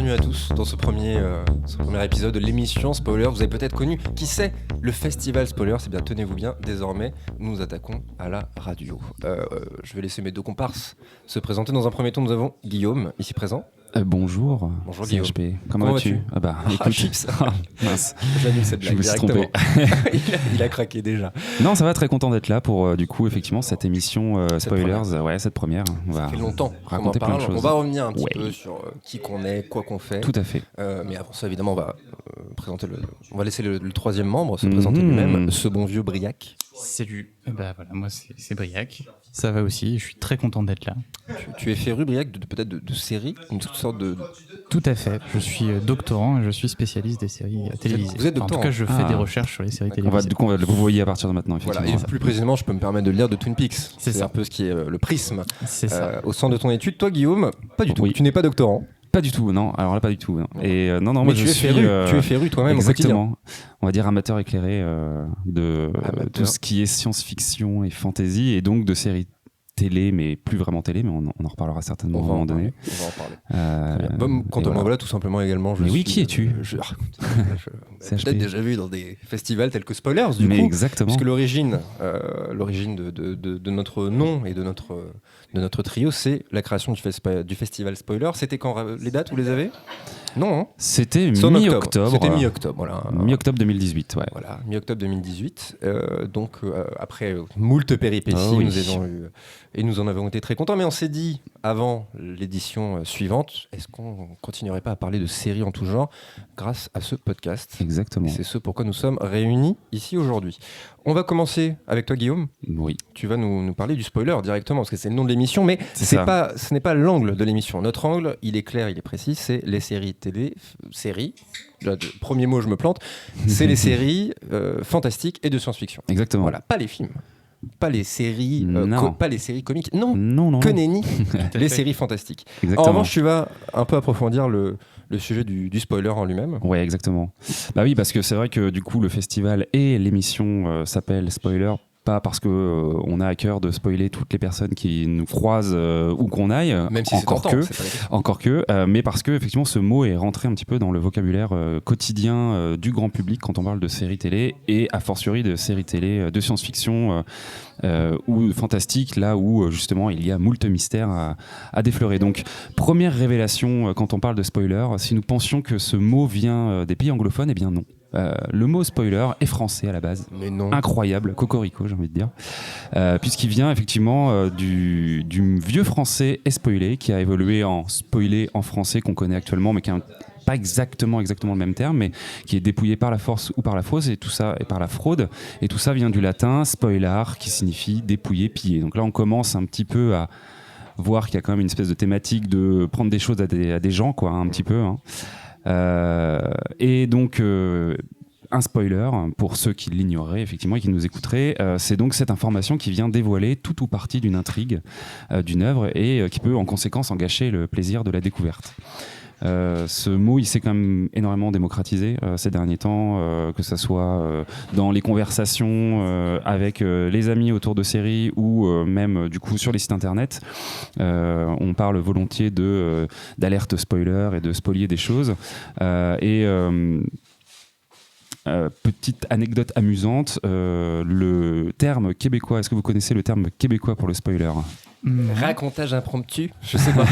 bienvenue à tous dans ce premier épisode de l'émission Spoiler. Vous avez peut-être connu, qui sait, le festival Spoiler. C'est bien, tenez-vous bien, désormais nous nous attaquons à la radio. Je vais laisser mes deux comparses se présenter. Dans un premier temps, nous avons Guillaume, ici présent. Bonjour. Bonjour Guillaume. CHP. Comment vas-tu? Écoute. Chips. Mince. J'annule cette blague directement. il a craqué déjà. Non, ça va, très content d'être là pour du coup effectivement cette émission Spoilers. Cette première. Ça fait longtemps qu'on en parle. On va revenir un petit peu sur qui qu'on est, quoi qu'on fait. Tout à fait. Mais avant ça, évidemment, on va laisser le troisième membre se présenter lui-même, ce bon vieux Briac. Salut. Moi c'est Briac. Ça va aussi, je suis très content d'être là. Tu es féru, Briac, peut-être de séries, une sorte de... Tout à fait, je suis doctorant et je suis spécialiste des séries télévisées. Vous êtes doctorant? En tout cas, je fais des recherches sur les séries télévisées. Du coup, on va vous voyez à partir de maintenant, effectivement. Voilà, et plus précisément, je peux me permettre de lire de Twin Peaks. C'est un peu ce qui est le prisme au centre de ton étude. Toi, Guillaume, pas du tout. Oui. Tu n'es pas doctorant. Pas du tout, non. Alors là, pas du tout. Non. Et non, mais tu es féru toi-même au quotidien. Exactement. On va dire amateur éclairé de tout ce qui est science-fiction et fantasy, et donc de séries télé, mais plus vraiment télé, mais on en reparlera certainement à un moment donné. On va en parler. Quant à moi, voilà, tout simplement également. Qui es-tu? Peut-être déjà vu dans des festivals tels que Spoilers, du coup. Exactement. Puisque l'origine de notre nom et de notre trio, c'est la création du festival Spoilers. C'était quand les dates, vous les avez? Non, hein. C'était mi-octobre. C'était mi-octobre, voilà. Mi-octobre 2018, ouais. Voilà, mi-octobre 2018. Donc, après moult péripéties, nous en avons été très contents. Mais on s'est dit, avant l'édition suivante, est-ce qu'on continuerait pas à parler de séries en tout genre grâce à ce podcast? Exactement. Et c'est ce pourquoi nous sommes réunis ici aujourd'hui. On va commencer avec toi, Guillaume. Oui. Tu vas nous parler du spoiler directement, parce que c'est le nom de l'émission, mais ce n'est pas l'angle de l'émission. Notre angle, il est clair, il est précis, c'est les séries télé, premier mot, je me plante, c'est les séries fantastiques et de science-fiction. Exactement. Voilà, pas les films. Pas les séries, pas les séries comiques. Non. Que nenni. Les séries fantastiques. Exactement. En revanche, tu vas un peu approfondir le sujet du spoiler en lui-même. Ouais, exactement. Bah oui, parce que c'est vrai que du coup, le festival et l'émission s'appellent Spoiler. Pas parce qu'on a à cœur de spoiler toutes les personnes qui nous croisent où qu'on aille, même si encore que, mais parce que effectivement ce mot est rentré un petit peu dans le vocabulaire quotidien du grand public quand on parle de séries télé, et a fortiori de séries télé de science-fiction ou fantastique, là où justement il y a moult mystères à déflorer. Donc première révélation quand on parle de spoiler, si nous pensions que ce mot vient des pays anglophones, eh bien non. Le mot spoiler est français à la base. Mais non. Incroyable, cocorico j'ai envie de dire, puisqu'il vient effectivement du vieux français spoilé, qui a évolué en spoilé en français qu'on connaît actuellement, mais qui n'a pas exactement le même terme, mais qui est dépouillé par la force ou par la fausse, et tout ça, et par la fraude, et tout ça vient du latin spoilar, qui signifie dépouiller, piller. Donc là on commence un petit peu à voir qu'il y a quand même une espèce de thématique de prendre des choses à des gens, quoi, un petit peu, hein. Et donc un spoiler, pour ceux qui l'ignoreraient effectivement et qui nous écouteraient, c'est donc cette information qui vient dévoiler tout ou partie d'une intrigue, d'une œuvre, et qui peut en conséquence en gâcher le plaisir de la découverte. Ce mot, il s'est quand même énormément démocratisé ces derniers temps, que ça soit dans les conversations avec les amis autour de séries, ou même du coup sur les sites internet. On parle volontiers d'alerte spoiler et de spolier des choses. Petite anecdote amusante, le terme québécois, est-ce que vous connaissez le terme québécois pour le spoiler? Racontage impromptu, je sais pas.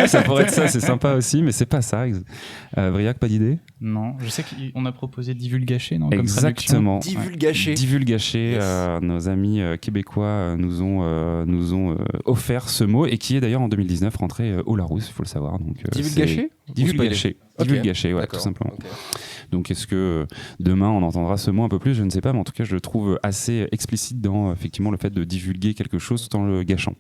Ça pourrait être ça, c'est sympa aussi, mais c'est pas ça. Briac, pas d'idée? Non, je sais qu'on a proposé divulgacher, non? Exactement. Divulgacher. Yes. Nos amis québécois nous ont offert ce mot, et qui est d'ailleurs en 2019 rentré au Larousse, il faut le savoir. Donc, divulgacher, ouais, tout simplement. Okay. Donc est-ce que demain on entendra ce mot un peu plus? Je ne sais pas, mais en tout cas je le trouve assez explicite dans effectivement le fait de divulguer quelque chose tout en le gâchant.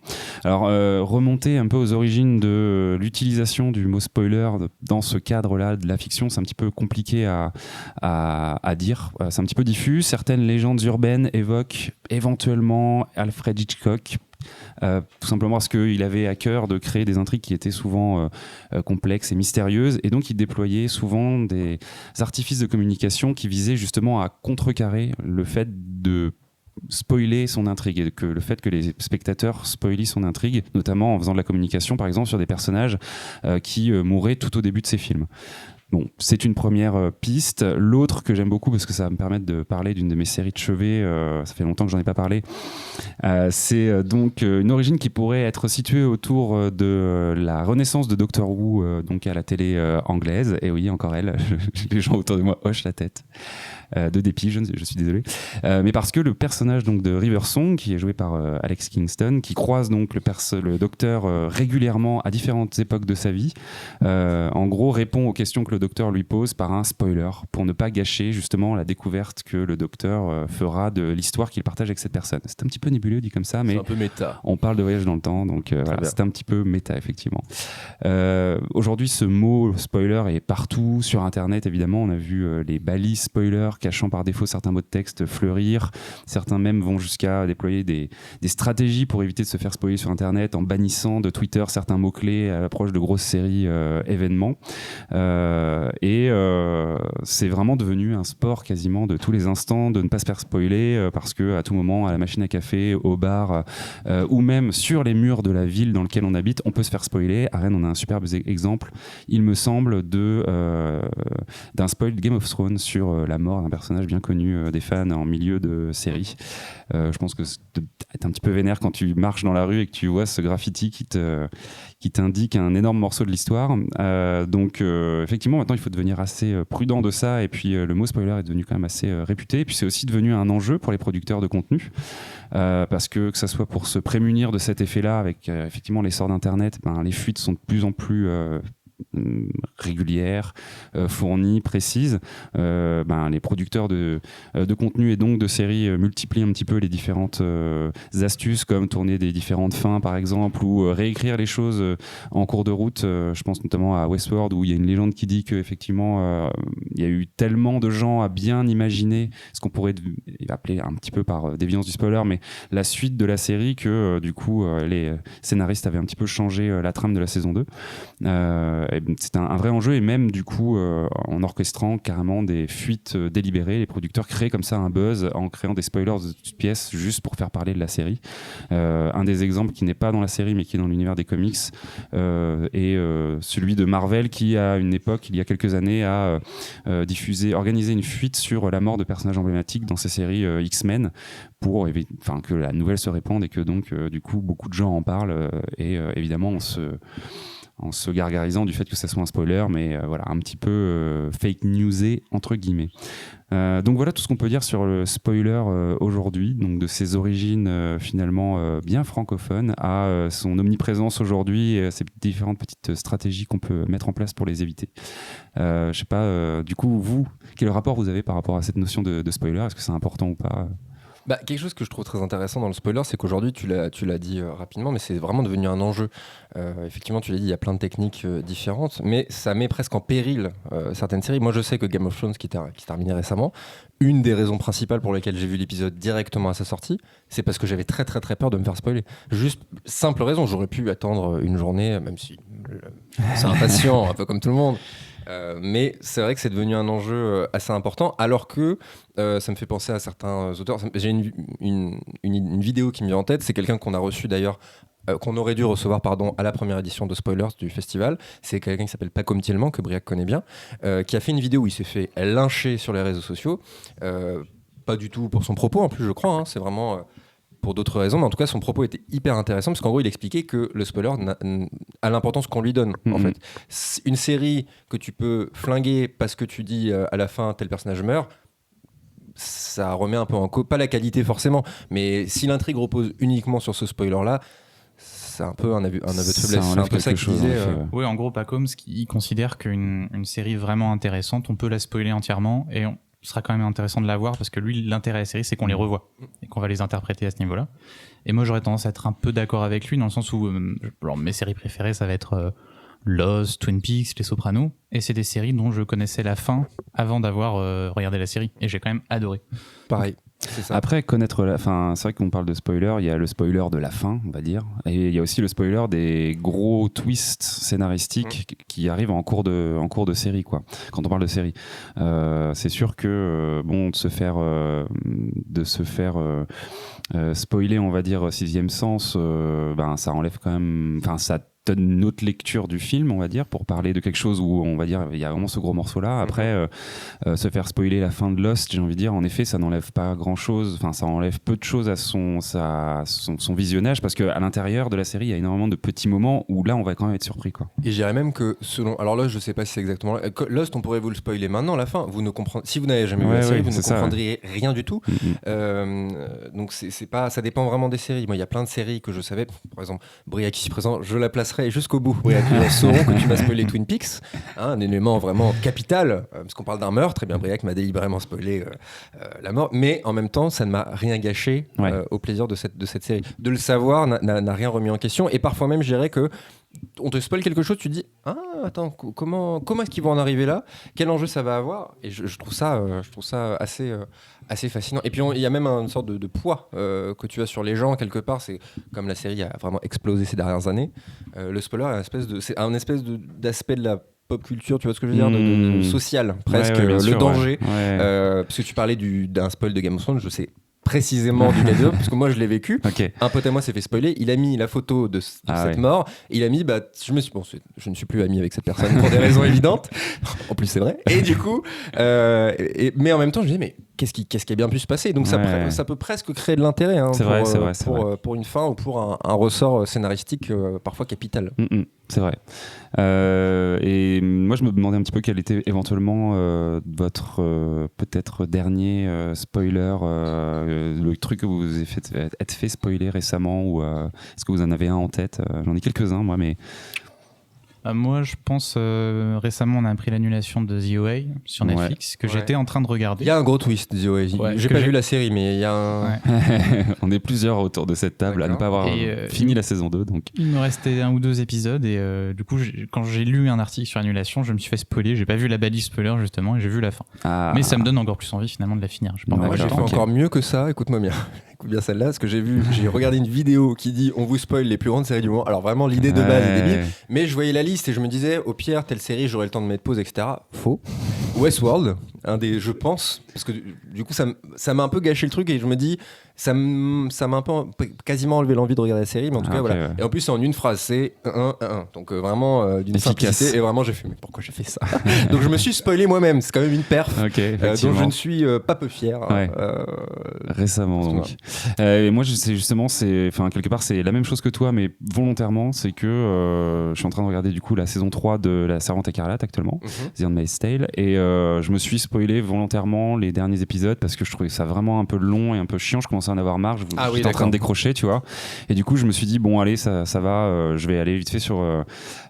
Alors remonter un peu aux origines de l'utilisation du mot spoiler dans ce cadre-là de la fiction, c'est un petit peu compliqué à dire, c'est un petit peu diffus. Certaines légendes urbaines évoquent éventuellement Alfred Hitchcock, tout simplement parce qu'il avait à cœur de créer des intrigues qui étaient souvent complexes et mystérieuses, et donc il déployait souvent des artifices de communication qui visaient justement à contrecarrer le fait de spoiler son intrigue et que le fait que les spectateurs spoilent son intrigue, notamment en faisant de la communication par exemple sur des personnages qui mouraient tout au début de ces films. Bon, c'est une première piste. L'autre que j'aime beaucoup, parce que ça va me permettre de parler d'une de mes séries de chevet, ça fait longtemps que j'en ai pas parlé, c'est donc une origine qui pourrait être située autour de la renaissance de Doctor Who, donc à la télé anglaise. Et oui, encore elle, les gens autour de moi hochent la tête. De dépit, je suis désolé. Mais parce que le personnage donc, de River Song, qui est joué par Alex Kingston, qui croise donc le docteur régulièrement à différentes époques de sa vie, en gros répond aux questions que le docteur lui pose par un spoiler, pour ne pas gâcher justement la découverte que le docteur fera de l'histoire qu'il partage avec cette personne. C'est un petit peu nébuleux dit comme ça, mais c'est un peu méta. On parle de voyage dans le temps, donc voilà, c'est un petit peu méta effectivement. Aujourd'hui, ce mot spoiler est partout sur Internet, évidemment. On a vu les balises spoilers cachant par défaut certains mots de texte fleurir. Certains même vont jusqu'à déployer des stratégies pour éviter de se faire spoiler sur Internet en bannissant de Twitter certains mots-clés à l'approche de grosses séries événements. C'est vraiment devenu un sport quasiment de tous les instants de ne pas se faire spoiler parce que à tout moment, à la machine à café, au bar ou même sur les murs de la ville dans laquelle on habite, on peut se faire spoiler. À Rennes, on a un superbe exemple, il me semble, d'un spoil de Game of Thrones sur la mort d'un personnage bien connu des fans en milieu de série. Je pense que c'est un petit peu vénère quand tu marches dans la rue et que tu vois ce graffiti qui t'indique un énorme morceau de l'histoire. Donc effectivement, maintenant il faut devenir assez prudent de ça, et puis le mot spoiler est devenu quand même assez réputé, et puis c'est aussi devenu un enjeu pour les producteurs de contenu, parce que ça soit pour se prémunir de cet effet-là avec effectivement l'essor d'Internet, les fuites sont de plus en plus régulières, fournies, précises. Les producteurs de contenu et donc de séries multiplient un petit peu les différentes astuces, comme tourner des différentes fins par exemple, ou réécrire les choses en cours de route. Je pense notamment à Westworld, où il y a une légende qui dit qu'effectivement il y a eu tellement de gens à bien imaginer ce qu'on pourrait appeler un petit peu par déviance du spoiler, mais la suite de la série, que du coup les scénaristes avaient un petit peu changé la trame de la saison 2. C'est un vrai enjeu, et même du coup en orchestrant carrément des fuites délibérées, les producteurs créent comme ça un buzz en créant des spoilers de toutes pièces juste pour faire parler de la série. Un des exemples qui n'est pas dans la série mais qui est dans l'univers des comics est celui de Marvel, qui à une époque, il y a quelques années, a organisé une fuite sur la mort de personnages emblématiques dans ses séries X-Men pour que la nouvelle se répande, et que donc du coup beaucoup de gens en parlent, et évidemment en se gargarisant du fait que ça soit un spoiler, mais voilà, un petit peu fake newsé entre guillemets. Donc voilà tout ce qu'on peut dire sur le spoiler aujourd'hui, donc de ses origines finalement bien francophones à son omniprésence aujourd'hui, et à ces différentes petites stratégies qu'on peut mettre en place pour les éviter. Je sais pas, du coup vous, quel rapport vous avez par rapport à cette notion de spoiler? Est-ce que c'est important ou pas? Quelque chose que je trouve très intéressant dans le spoiler, c'est qu'aujourd'hui, tu l'as dit rapidement, mais c'est vraiment devenu un enjeu. Effectivement, tu l'as dit, il y a plein de techniques différentes, mais ça met presque en péril certaines séries. Moi, je sais que Game of Thrones, qui terminé récemment, une des raisons principales pour lesquelles j'ai vu l'épisode directement à sa sortie, c'est parce que j'avais très très très peur de me faire spoiler. Juste simple raison, j'aurais pu attendre une journée, même si c'est impatient, un peu comme tout le monde. Mais c'est vrai que c'est devenu un enjeu assez important, alors que ça me fait penser à certains auteurs. J'ai une vidéo qui me vient en tête, c'est quelqu'un qu'on a reçu d'ailleurs, qu'on aurait dû recevoir à la première édition de Spoilers du festival. C'est quelqu'un qui s'appelle Pacôme Thielman, que Briac connaît bien, qui a fait une vidéo où il s'est fait lyncher sur les réseaux sociaux, pas du tout pour son propos en plus je crois, c'est vraiment pour d'autres raisons, mais en tout cas son propos était hyper intéressant, parce qu'en gros il expliquait que le spoiler a l'importance qu'on lui donne. En fait, une série que tu peux flinguer parce que tu dis à la fin tel personnage meurt, ça remet un peu en cause, pas la qualité forcément, mais si l'intrigue repose uniquement sur ce spoiler là, c'est un peu un aveu de faiblesse. C'est un peu ça qu'il disait. Oui, en gros, Pacôme, il considère qu'une série vraiment intéressante, on peut la spoiler entièrement, et ce sera quand même intéressant de la voir, parce que lui, l'intérêt de la série, c'est qu'on les revoit et qu'on va les interpréter à ce niveau-là. Et moi, j'aurais tendance à être un peu d'accord avec lui, dans le sens où mes séries préférées, ça va être Lost, Twin Peaks, Les Sopranos, et c'est des séries dont je connaissais la fin avant d'avoir regardé la série, et j'ai quand même adoré. Pareil. C'est ça. Après, connaître la fin, c'est vrai qu'on parle de spoiler, il y a le spoiler de la fin, on va dire, et il y a aussi le spoiler des gros twists scénaristiques qui arrivent en cours de série, quoi. Quand on parle de série, c'est sûr que bon, de se faire spoiler, on va dire, Sixième Sens, ça enlève quand même, enfin ça donne une autre lecture du film, on va dire, pour parler de quelque chose où on va dire il y a vraiment ce gros morceau là. Après, se faire spoiler la fin de Lost, j'ai envie de dire, en effet, ça n'enlève pas grand chose, enfin ça enlève peu de choses à son visionnage, parce qu'à l'intérieur de la série il y a énormément de petits moments où là on va quand même être surpris, quoi. Et je dirais même que alors Lost, je sais pas si c'est exactement Lost, on pourrait vous le spoiler maintenant, la fin, vous ne comprenez, si vous n'avez jamais vu la série, vous ne comprendriez rien du tout. Donc c'est pas, ça dépend vraiment des séries. Moi il y a plein de séries que je savais, par exemple Briac ici présent, je la placerai jusqu'au bout. Briac, ils sauront que tu m'as spoilé Twin Peaks, un élément vraiment capital, parce qu'on parle d'un meurtre, et bien Briac m'a délibérément spoilé la mort, mais en même temps ça ne m'a rien gâché au plaisir de cette série. De le savoir n'a rien remis en question, et parfois même je dirais que on te spoil quelque chose, tu te dis attends, comment est-ce qu'ils vont en arriver là, quel enjeu ça va avoir, et je trouve ça assez fascinant. Et puis il y a même une sorte de poids que tu as sur les gens quelque part. C'est comme la série a vraiment explosé ces dernières années, le spoiler c'est un espèce d'aspect de la pop culture, tu vois ce que je veux dire, de social presque, le sûr, danger, parce que tu parlais d'un spoil de Game of Thrones, je sais précisément du cadeau, parce que moi je l'ai vécu. Un pote à moi s'est fait spoiler, il a mis la photo de cette mort, il a mis je ne suis plus ami avec cette personne pour des raisons évidentes, en plus c'est vrai, et du coup mais en même temps je me disais mais qu'est-ce qui a bien pu se passer, donc ça peut presque créer de l'intérêt, hein, pour une fin ou pour un ressort scénaristique parfois capital. C'est vrai. Et moi, je me demandais un petit peu quel était éventuellement votre peut-être dernier spoiler, le truc que vous avez être fait spoiler récemment, ou est-ce que vous en avez un en tête? J'en ai quelques-uns, moi, mais... Moi, je pense récemment, on a appris l'annulation de The OA sur Netflix, que j'étais en train de regarder. Il y a un gros twist, The OA. J'ai pas vu la série, mais il y a un... On est plusieurs autour de cette table à ne pas avoir fini la saison 2. Donc. Il me restait 1 ou 2 épisodes, et du coup, quand j'ai lu un article sur l'annulation, je me suis fait spoiler. J'ai pas vu la balise spoiler, justement, et j'ai vu la fin. Mais ça me donne encore plus envie, finalement, de la finir. Moi, j'ai fait encore mieux que ça. Écoute-moi bien. Écoute bien celle-là, parce que j'ai regardé une vidéo qui dit on vous spoil les plus grandes séries du moment. Alors vraiment, l'idée de base est débile, mais je voyais la liste et je me disais, au pire, telle série, j'aurais le temps de mettre pause, etc. Faux. Westworld, je pense, parce que du coup, ça m'a un peu gâché le truc, et je me dis, ça m'a un peu quasiment enlevé l'envie de regarder la série, mais en tout cas, voilà. Et en plus, c'est en une phrase, c'est 1. Donc vraiment d'une simplicité, et vraiment, j'ai fait, mais pourquoi j'ai fait ça? Donc je me suis spoilé moi-même, c'est quand même une perf dont je ne suis pas peu fier. Récemment, donc. Et moi, justement, quelque part, c'est la même chose que toi, mais volontairement, c'est que je suis en train de regarder du coup la saison 3 de La Servante écarlate actuellement, The Handmaid's Tale, et je me suis spoilé volontairement les derniers épisodes parce que je trouvais ça vraiment un peu long et un peu chiant. Je commençais à en avoir marre, j'étais en train de décrocher, tu vois. Et du coup, je me suis dit, bon, allez, ça va, je vais aller vite fait sur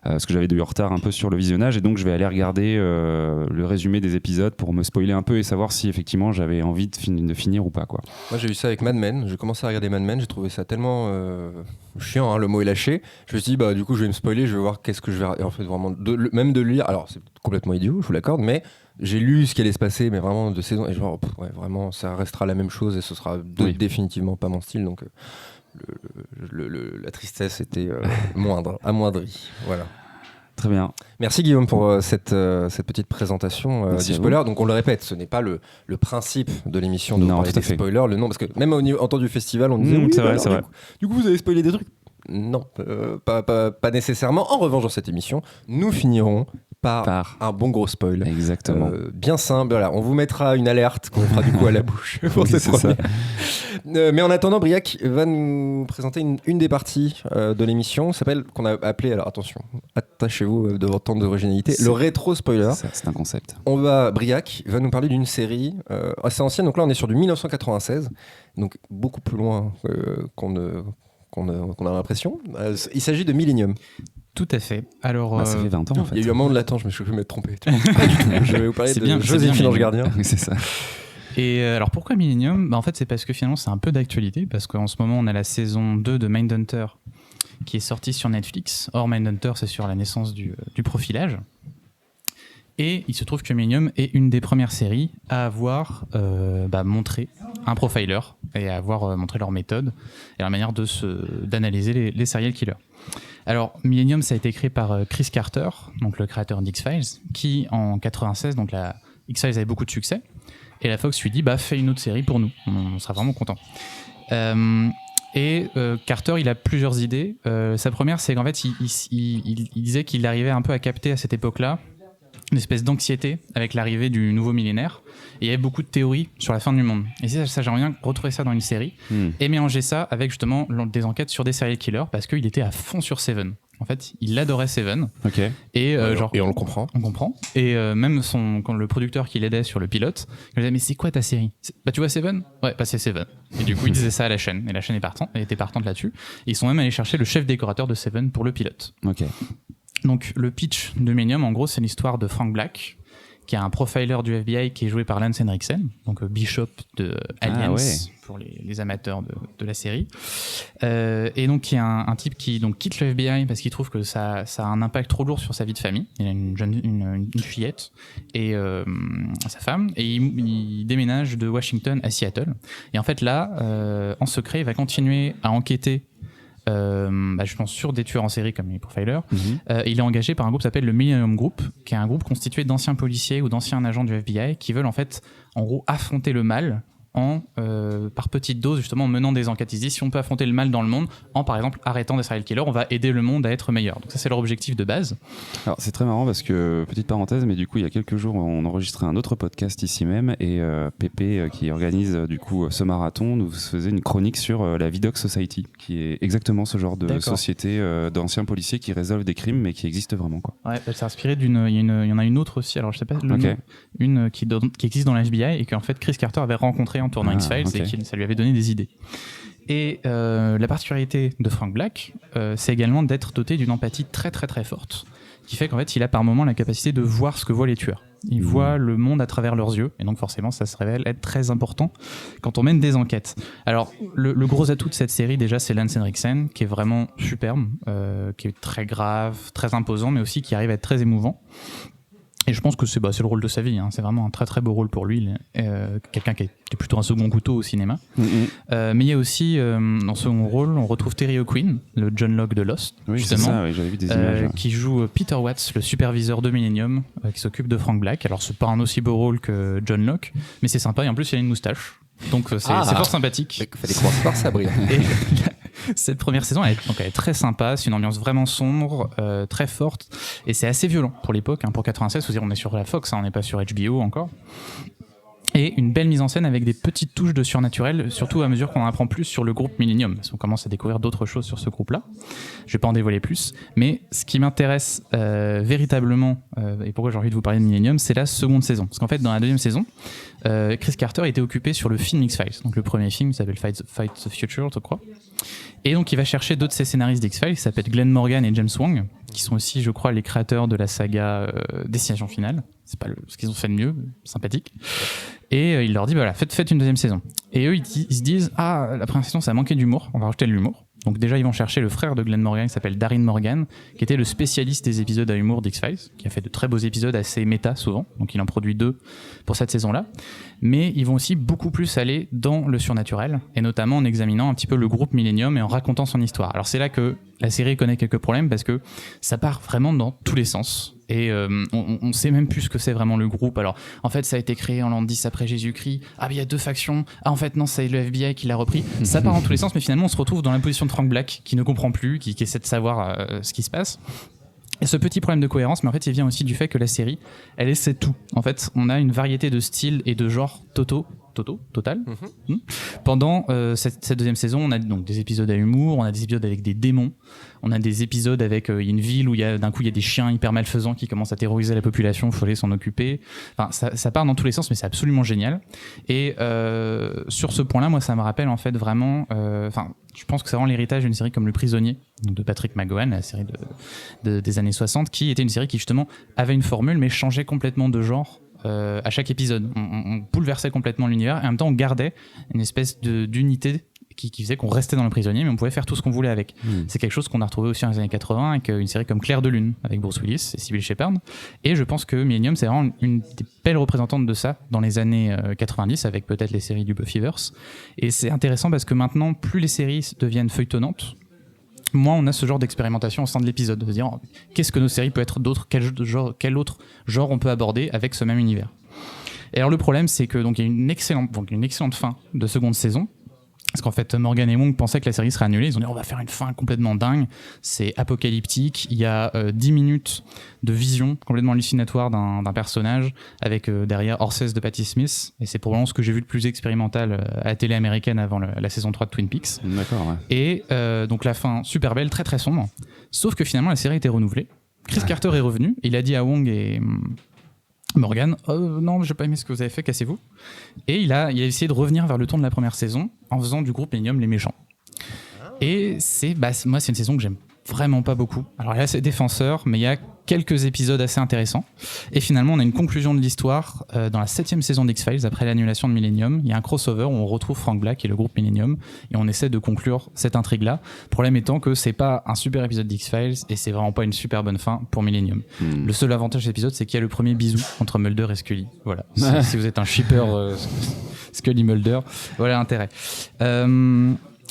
ce que j'avais du retard un peu sur le visionnage, et donc je vais aller regarder le résumé des épisodes pour me spoiler un peu et savoir si effectivement j'avais envie de finir ou pas, quoi. Moi, j'ai vu ça avec Mad Men. J'ai commencé à regarder Mad Men, j'ai trouvé ça tellement chiant, hein, le mot est lâché. Je me suis dit, du coup, je vais me spoiler, je vais voir qu'est-ce que je vais. Et en fait, vraiment, même de lire, alors c'est complètement idiot, je vous l'accorde, mais j'ai lu ce qui allait se passer, mais vraiment de saison, et genre, vraiment, ça restera la même chose, et ce sera définitivement pas mon style, donc la tristesse était amoindrie. Voilà. Très bien. Merci Guillaume pour cette petite présentation du spoiler. Donc on le répète, ce n'est pas le principe de l'émission de parler des spoilers, le nom, parce que même en temps du festival, on disait c'est vrai. Du coup, vous avez spoilé des trucs. Non, pas nécessairement. En revanche, dans cette émission, nous finirons par un bon gros spoil. Exactement. Bien simple. Voilà, on vous mettra une alerte qu'on fera du coup à la bouche pour cette première. Mais en attendant, Briac va nous présenter une des parties de l'émission, qu'on a appelée, alors attention, attachez-vous de votre temps d'originalité, le rétro spoiler. C'est un concept. Briac va nous parler d'une série assez ancienne. Donc là, on est sur du 1996, donc beaucoup plus loin qu'on a l'impression. Il s'agit de Millennium. Tout à fait. Alors, ça fait 20 ans en fait. Il y a eu un moment de latence, je vais m'être trompé. Pas du tout. Je vais vous parler de Joséphine Ange Gardien. C'est ça. Et alors pourquoi Millennium ? En fait, c'est parce que finalement c'est un peu d'actualité, parce qu'en ce moment on a la saison 2 de Mindhunter qui est sortie sur Netflix. Or Mindhunter, c'est sur la naissance du profilage. Et il se trouve que Millennium est une des premières séries à avoir montré un profiler et à avoir montré leur méthode et leur manière d'analyser les serial killers. Alors, Millennium, ça a été créé par Chris Carter, donc le créateur d'X-Files, qui en 96, donc la X-Files avait beaucoup de succès, et la Fox lui dit fais une autre série pour nous, on sera vraiment content. Carter, il a plusieurs idées. Sa première, c'est qu'en fait, il disait qu'il arrivait un peu à capter à cette époque-là une espèce d'anxiété avec l'arrivée du nouveau millénaire. Et il y avait beaucoup de théories sur la fin du monde. Et ça j'aimerais bien retrouver ça dans une série et mélanger ça avec justement des enquêtes sur des serial killers parce qu'il était à fond sur Seven. En fait, il adorait Seven. Ok. Et on le comprend. On comprend. Et même quand le producteur qui l'aidait sur le pilote, il disait mais c'est quoi ta série ? Tu vois Seven ? Ouais, c'est Seven. Et du coup, il disait ça à la chaîne. Et la chaîne était partante là-dessus. Et ils sont même allés chercher le chef décorateur de Seven pour le pilote. Ok. Donc le pitch de Millennium, en gros, c'est l'histoire de Frank Black, qui est un profiler du FBI qui est joué par Lance Henriksen, donc Bishop de Aliens, pour les amateurs de la série. Et donc qui est un type qui donc quitte le FBI parce qu'il trouve que ça a un impact trop lourd sur sa vie de famille. Il a une fillette et sa femme, et il déménage de Washington à Seattle. Et en fait là, en secret, il va continuer à enquêter je pense sur des tueurs en série comme les profilers. Il est engagé par un groupe qui s'appelle le Millennium Group, qui est un groupe constitué d'anciens policiers ou d'anciens agents du FBI qui veulent en fait en gros affronter le mal par petites doses, justement en menant des enquêtes. Ils disent si on peut affronter le mal dans le monde en par exemple arrêtant des serial killers, on va aider le monde à être meilleur. Donc ça c'est leur objectif de base. Alors c'est très marrant parce que, petite parenthèse, mais du coup il y a quelques jours on enregistrait un autre podcast ici même et Pépé qui organise du coup ce marathon nous faisait une chronique sur la Vidoc Society qui est exactement ce genre de société d'anciens policiers qui résolvent des crimes mais qui existe vraiment quoi. Ouais, elle s'est inspirée il y en a une autre aussi, alors je sais pas le nom, une qui existe dans la FBI et qu'en fait Chris Carter avait rencontré en tournant X-Files et ça lui avait donné des idées. Et la particularité de Frank Black, c'est également d'être doté d'une empathie très très très forte, qui fait qu'en fait il a par moments la capacité de voir ce que voient les tueurs. Il voit le monde à travers leurs yeux, et donc forcément ça se révèle être très important quand on mène des enquêtes. Alors le gros atout de cette série déjà c'est Lance Henriksen, qui est vraiment superbe, qui est très grave, très imposant, mais aussi qui arrive à être très émouvant. Et je pense que c'est le rôle de sa vie, hein. C'est vraiment un très très beau rôle pour lui, quelqu'un qui est plutôt un second couteau au cinéma. Mais il y a aussi, dans second rôle, on retrouve Terry O'Quinn, le John Locke de Lost, justement, j'avais vu des images. Qui joue Peter Watts, le superviseur de Millennium, qui s'occupe de Frank Black. Alors c'est pas un aussi beau rôle que John Locke, mais c'est sympa, et en plus il a une moustache. Donc c'est fort sympathique. Fallait croire par ça, Brian. Cette première saison, elle est très sympa, c'est une ambiance vraiment sombre, très forte, et c'est assez violent pour l'époque, hein, pour 96, faut dire on est sur la Fox, hein, on n'est pas sur HBO encore. Et une belle mise en scène avec des petites touches de surnaturel, surtout à mesure qu'on en apprend plus sur le groupe Millennium, parce qu'on commence à découvrir d'autres choses sur ce groupe-là. Je vais pas en dévoiler plus, mais ce qui m'intéresse véritablement, et pourquoi j'ai envie de vous parler de Millennium, c'est la seconde saison. Parce qu'en fait, dans la deuxième saison, Chris Carter était occupé sur le film X-Files. Donc le premier film s'appelle Fight the Future, je crois. Et donc il va chercher d'autres de ses scénaristes d'X-Files, qui s'appellent Glenn Morgan et James Wong, qui sont aussi, je crois, les créateurs de la saga Destination Finale. C'est pas ce qu'ils ont fait de mieux, sympathique. Et il leur dit, voilà, faites une deuxième saison. Et eux, ils se disent, la première saison, ça a manqué d'humour, on va rajouter de l'humour. Donc déjà, ils vont chercher le frère de Glenn Morgan, qui s'appelle Darin Morgan, qui était le spécialiste des épisodes à humour d'X-Files, qui a fait de très beaux épisodes assez méta souvent, donc il en produit 2 pour cette saison-là. Mais ils vont aussi beaucoup plus aller dans le surnaturel, et notamment en examinant un petit peu le groupe Millennium et en racontant son histoire. Alors c'est là que la série connaît quelques problèmes, parce que ça part vraiment dans tous les sens. Et on sait même plus ce que c'est vraiment le groupe. Alors en fait ça a été créé en l'an 10 après Jésus-Christ. Ah mais il y a 2 factions. Ah en fait non, c'est le FBI qui l'a repris. Ça part dans tous les sens, mais finalement on se retrouve dans la position de Frank Black qui ne comprend plus, qui essaie de savoir ce qui se passe. Et ce petit problème de cohérence, mais en fait il vient aussi du fait que la série, elle essaie tout. En fait on a une variété de styles et de genres total. Pendant cette deuxième saison, on a donc des épisodes à humour, on a des épisodes avec des démons, on a des épisodes avec une ville où d'un coup il y a des chiens hyper malfaisants qui commencent à terroriser la population, il faut aller s'en occuper. Enfin, ça part dans tous les sens, mais c'est absolument génial. Et sur ce point-là, moi ça me rappelle en fait vraiment, je pense que c'est vraiment l'héritage d'une série comme Le Prisonnier, de Patrick McGowan, la série des années 60, qui était une série qui justement avait une formule mais changeait complètement de genre à chaque épisode. On bouleversait complètement l'univers et en même temps on gardait une espèce d'unité qui faisait qu'on restait dans le prisonnier, mais on pouvait faire tout ce qu'on voulait avec. C'est quelque chose qu'on a retrouvé aussi dans les années 80 avec une série comme Clair de Lune, avec Bruce Willis et Sybil Shepherd. Et je pense que Millennium, c'est vraiment une des belles représentantes de ça dans les années 90, avec peut-être les séries du Buffyverse. Et c'est intéressant parce que maintenant, plus les séries deviennent feuilletonnantes, moins on a ce genre d'expérimentation au sein de l'épisode, de se dire qu'est-ce que nos séries peuvent être d'autres, quel autre genre on peut aborder avec ce même univers. Et alors le problème, c'est que donc il y a une excellente fin de seconde saison. Parce qu'en fait, Morgan et Wong pensaient que la série serait annulée. Ils ont dit on va faire une fin complètement dingue. C'est apocalyptique. Il y a 10 minutes de vision complètement hallucinatoire d'un personnage avec derrière Horses de Patti Smith. Et c'est probablement ce que j'ai vu de plus expérimental à la télé américaine avant la saison 3 de Twin Peaks. D'accord, ouais. Et donc la fin super belle, très très sombre. Sauf que finalement, la série a été renouvelée. Chris Carter est revenu. Il a dit à Wong et Morgan, non, j'ai pas aimé ce que vous avez fait, cassez-vous. Et il a essayé de revenir vers le ton de la première saison en faisant du groupe Millennium les méchants. Et moi, c'est une saison que j'aime vraiment pas beaucoup. Alors là, c'est défenseur, mais il y a quelques épisodes assez intéressants. Et finalement, on a une conclusion de l'histoire dans la 7e saison d'X-Files, après l'annulation de Millennium. Il y a un crossover où on retrouve Frank Black et le groupe Millennium, et on essaie de conclure cette intrigue-là. Le problème étant que c'est pas un super épisode d'X-Files, et c'est vraiment pas une super bonne fin pour Millennium. Le seul avantage de l'épisode, c'est qu'il y a le premier bisou entre Mulder et Scully. Voilà. Si vous êtes un shipper Scully-Mulder, voilà l'intérêt.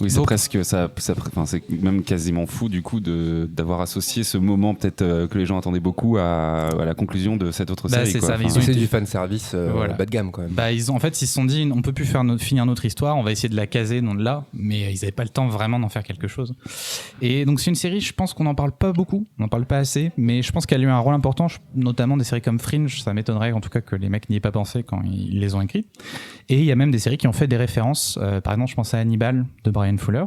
Oui, c'est presque ça, c'est même quasiment fou du coup d'avoir associé ce moment peut-être que les gens attendaient beaucoup à la conclusion de cette autre série. C'est quoi. ça, c'est du fan service bas de gamme quand même. Ils se sont dit on peut plus finir notre histoire, on va essayer de la caser dans là, mais ils n'avaient pas le temps vraiment d'en faire quelque chose. Et donc c'est une série, je pense qu'on n'en parle pas beaucoup, on n'en parle pas assez, mais je pense qu'elle a eu un rôle important, notamment des séries comme Fringe. Ça m'étonnerait en tout cas que les mecs n'y aient pas pensé quand ils les ont écrites. Et il y a même des séries qui ont fait des références. Par exemple, je pense à Hannibal de Brian Fuller,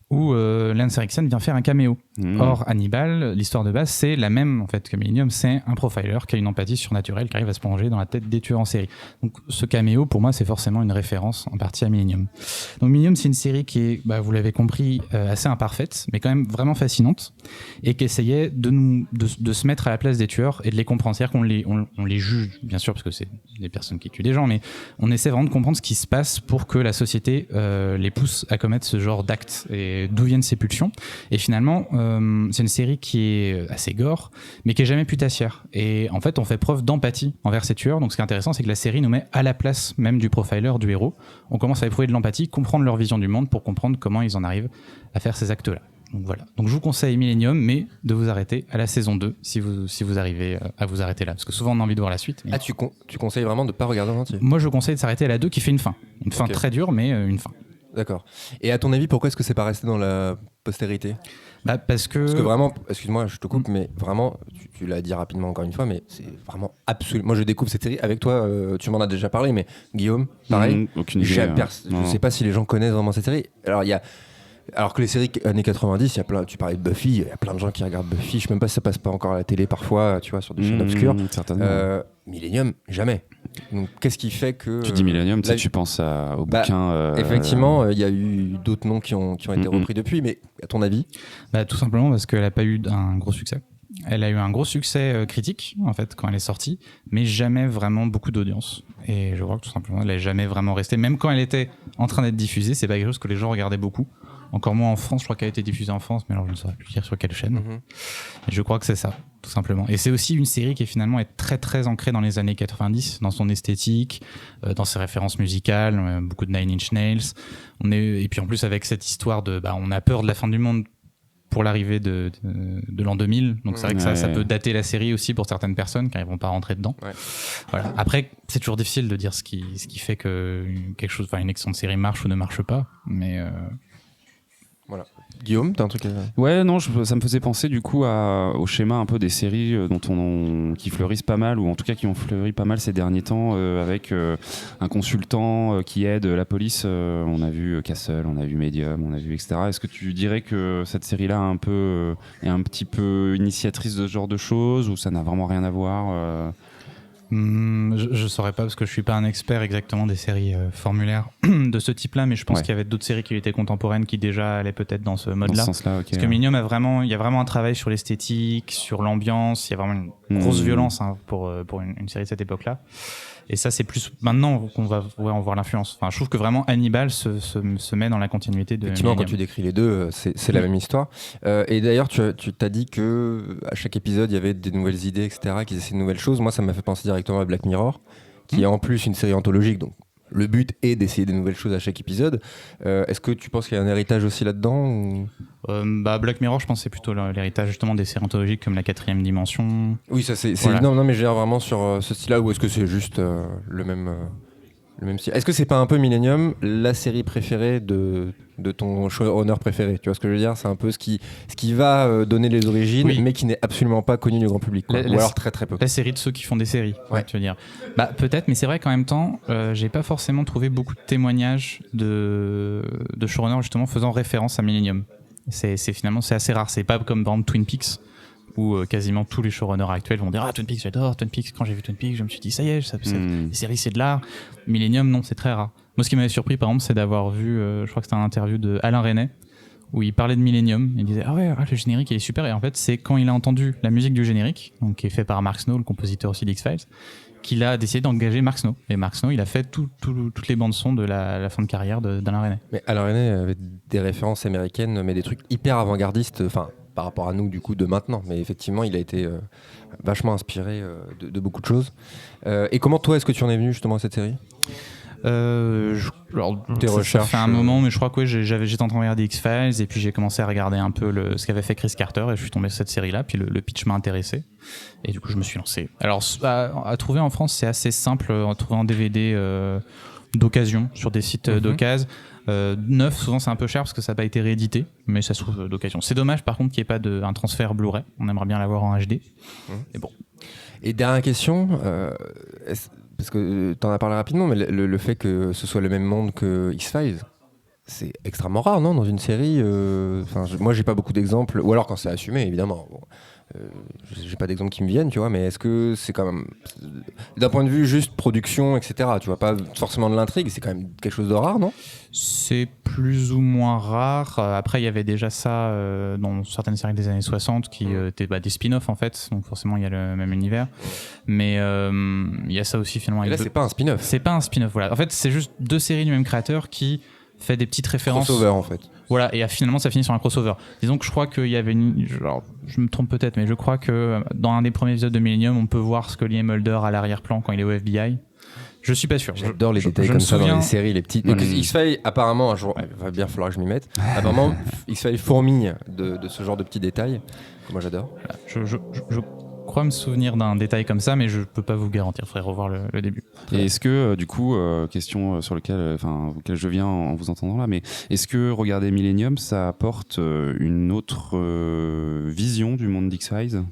où Lance Henriksen vient faire un caméo. Or, Hannibal, l'histoire de base, c'est la même en fait que Millennium, c'est un profiler qui a une empathie surnaturelle, qui arrive à se plonger dans la tête des tueurs en série. Donc ce caméo, pour moi, c'est forcément une référence en partie à Millennium. Donc Millennium, c'est une série qui est, vous l'avez compris, assez imparfaite, mais quand même vraiment fascinante, et qui essayait de se mettre à la place des tueurs et de les comprendre. C'est-à-dire qu'on les juge, bien sûr, parce que c'est des personnes qui tuent des gens, mais on essaie vraiment de comprendre ce qui se passe pour que la société les pousse à commettre ce genre d'actes, et d'où viennent ces pulsions. Et finalement, c'est une série qui est assez gore, mais qui est jamais putassière. Et en fait, on fait preuve d'empathie envers ces tueurs. Donc, ce qui est intéressant, c'est que la série nous met à la place même du profiler, du héros. On commence à éprouver de l'empathie, comprendre leur vision du monde pour comprendre comment ils en arrivent à faire ces actes-là. Donc voilà. Donc je vous conseille Millennium, mais de vous arrêter à la saison 2 si vous arrivez à vous arrêter là. Parce que souvent on a envie de voir la suite. Mais... tu conseilles vraiment de ne pas regarder en entier? Moi je conseille de s'arrêter à la 2 qui fait une fin. Une fin très dure, mais une fin. D'accord. Et à ton avis, pourquoi est-ce que c'est pas resté dans la postérité? Parce que vraiment, excuse-moi, je te coupe, mais vraiment, tu l'as dit rapidement encore une fois, mais c'est vraiment absolument. Moi, je découvre cette série avec toi. Tu m'en as déjà parlé, mais Guillaume, pareil. Aucune idée. Je sais pas si les gens connaissent vraiment cette série. Alors que les séries années 90, tu parlais de Buffy, il y a plein de gens qui regardent Buffy. Je sais même pas si ça passe pas encore à la télé parfois, tu vois, sur des chaînes obscures. Millennium, jamais. Donc, qu'est-ce qui fait que... Tu dis Millennium, tu penses au bouquin... Effectivement, il y a eu d'autres noms qui ont été repris depuis, mais à ton avis? Tout simplement parce qu'elle n'a pas eu un gros succès. Elle a eu un gros succès critique, en fait, quand elle est sortie, mais jamais vraiment beaucoup d'audience. Et je crois que tout simplement, elle n'est jamais vraiment restée. Même quand elle était en train d'être diffusée, c'est pas quelque chose que les gens regardaient beaucoup. Encore moins en France, je crois qu'elle a été diffusée en France, mais alors je ne saurais plus dire sur quelle chaîne. Et je crois que c'est ça, tout simplement. Et c'est aussi une série qui finalement est très très ancrée dans les années 90, dans son esthétique, dans ses références musicales, beaucoup de Nine Inch Nails. Et puis en plus avec cette histoire de, on a peur de la fin du monde pour l'arrivée de l'an 2000. Donc c'est vrai que ça peut dater la série aussi pour certaines personnes qui n'arriveront pas à rentrer dedans. Ouais. Voilà. Après, c'est toujours difficile de dire ce qui fait que une excellente série marche ou ne marche pas, mais voilà. Guillaume, t'as un truc à dire? Ouais, non, ça me faisait penser du coup au schéma un peu des séries qui fleurissent pas mal, ou en tout cas qui ont fleuri pas mal ces derniers temps, avec un consultant qui aide la police. On a vu Castle, on a vu Medium, on a vu etc. Est-ce que tu dirais que cette série-là est un petit peu initiatrice de ce genre de choses, ou ça n'a vraiment rien à voir? Je saurais pas parce que je suis pas un expert exactement des séries formulaires de ce type-là, mais je pense qu'il y avait d'autres séries qui étaient contemporaines qui déjà allaient peut-être dans ce mode-là. Dans ce sens-là, parce que Millennium il y a vraiment un travail sur l'esthétique, sur l'ambiance. Il y a vraiment grosse violence pour une série de cette époque-là. Et ça, c'est plus maintenant qu'on va en voir l'influence. Enfin, je trouve que vraiment Hannibal se met dans la continuité de Effectivement, Millennium. quand tu décris les deux, c'est la même histoire. Et d'ailleurs, tu t'as dit que à chaque épisode, il y avait des nouvelles idées, etc., qu'ils essaient de nouvelles choses. Moi, ça m'a fait penser directement à Black Mirror, qui est en plus une série anthologique. Donc, le but est d'essayer des nouvelles choses à chaque épisode. Est-ce que tu penses qu'il y a un héritage aussi là-dedans ou... Black Mirror, je pense que c'est plutôt l'héritage justement des séries anthologiques comme La Quatrième Dimension. Oui, ça c'est Voilà. non, mais je veux dire vraiment sur ce style-là, ou est-ce que c'est juste le même style. Est-ce que c'est pas un peu Millennium, la série préférée de ton showrunner préféré? Tu vois ce que je veux dire? C'est un peu ce qui va donner les origines, Oui. mais qui n'est absolument pas connu du grand public, quoi. Ou alors très très peu. La série de ceux qui font des séries, Ouais. tu veux dire. Peut-être, mais c'est vrai qu'en même temps, j'ai pas forcément trouvé beaucoup de témoignages de showrunners justement faisant référence à Millennium. Finalement c'est assez rare. C'est pas comme dans Twin Peaks où quasiment tous les showrunners actuels vont dire Twin Peaks, j'adore Twin Peaks. Quand j'ai vu Twin Peaks, je me suis dit ça y est, les séries c'est de l'art. Millennium, non, c'est très rare. Moi, ce qui m'avait surpris par exemple, c'est d'avoir vu, je crois que c'était un interview de Alain Resnais où il parlait de Millennium. Il disait le générique il est super. Et en fait, c'est quand il a entendu la musique du générique, donc qui est fait par Mark Snow, le compositeur aussi d'X-Files, qu'il a décidé d'engager Mark Snow. Et Mark Snow, il a fait toutes les bandes son de la fin de carrière d'Alain Resnais. Mais Alain Resnais avait des références américaines, mais des trucs hyper avant-gardistes, enfin par rapport à nous du coup de maintenant. Mais effectivement, il a été vachement inspiré de beaucoup de choses. Et comment toi, est-ce que tu en es venu justement à cette série? Tes recherches, ça fait un moment, mais je crois que j'étais en train de regarder X-Files et puis j'ai commencé à regarder un peu ce qu'avait fait Chris Carter et je suis tombé sur cette série-là, puis le pitch m'a intéressé et du coup je me suis lancé. Alors à trouver en France, c'est assez simple, à trouver en DVD d'occasion sur des sites d'occasion. Neuf, souvent c'est un peu cher parce que ça n'a pas été réédité, mais ça se trouve d'occasion. C'est dommage par contre qu'il n'y ait pas un transfert Blu-ray, on aimerait bien l'avoir en HD. Mais bon. Et dernière question, parce que tu en as parlé rapidement, mais le fait que ce soit le même monde que X-Files, c'est extrêmement rare, non, dans une série. Moi, j'ai pas beaucoup d'exemples, ou alors quand c'est assumé, évidemment. Bon, j'ai pas d'exemples qui me viennent, tu vois, mais est-ce que c'est quand même, d'un point de vue juste production, etc., tu vois, pas forcément de l'intrigue, c'est quand même quelque chose de rare, non? C'est plus ou moins rare. Après, il y avait déjà ça dans certaines séries des années 60 qui étaient des spin-offs en fait, donc forcément il y a le même univers. Mais il y a ça aussi finalement. Et là, c'est pas un spin-off. C'est pas un spin-off, voilà. En fait, c'est juste deux séries du même créateur qui fait des petites références. Crossover en fait. Voilà, et finalement ça finit sur un crossover. Disons que je crois qu'il y avait je me trompe peut-être, mais je crois que dans un des premiers épisodes de Millennium, on peut voir Scully et Mulder à l'arrière-plan quand il est au FBI. Je suis pas sûr. J'adore les détails comme ça dans les séries, les petites. Voilà. X-Files, apparemment, un jour, il va bien falloir que je m'y mette. Apparemment, X-Files fourmille de ce genre de petits détails. Moi, j'adore. Voilà. Je crois me souvenir d'un détail comme ça, mais je peux pas vous garantir. Il faudrait revoir le début. Et est-ce que, du coup, question sur auquel je viens en vous entendant là, mais est-ce que regarder Millennium, ça apporte une autre vision du monde d'X-Files ?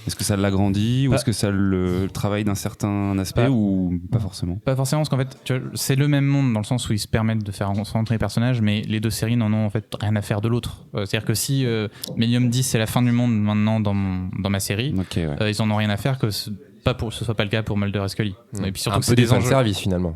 Est-ce que ça l'agrandit ou est-ce que ça le travaille d'un certain aspect ou pas forcément? Pas forcément, parce qu'en fait, tu vois, c'est le même monde dans le sens où ils se permettent de faire rentrer les personnages, mais les deux séries n'en ont en fait rien à faire de l'autre. C'est-à-dire que si Millennium 10 c'est la fin du monde maintenant dans ma série, Okay, ouais. ils en ont rien à faire que ce soit pas le cas pour Mulder et Scully. Et puis surtout un que peu c'est des enjeux. services finalement.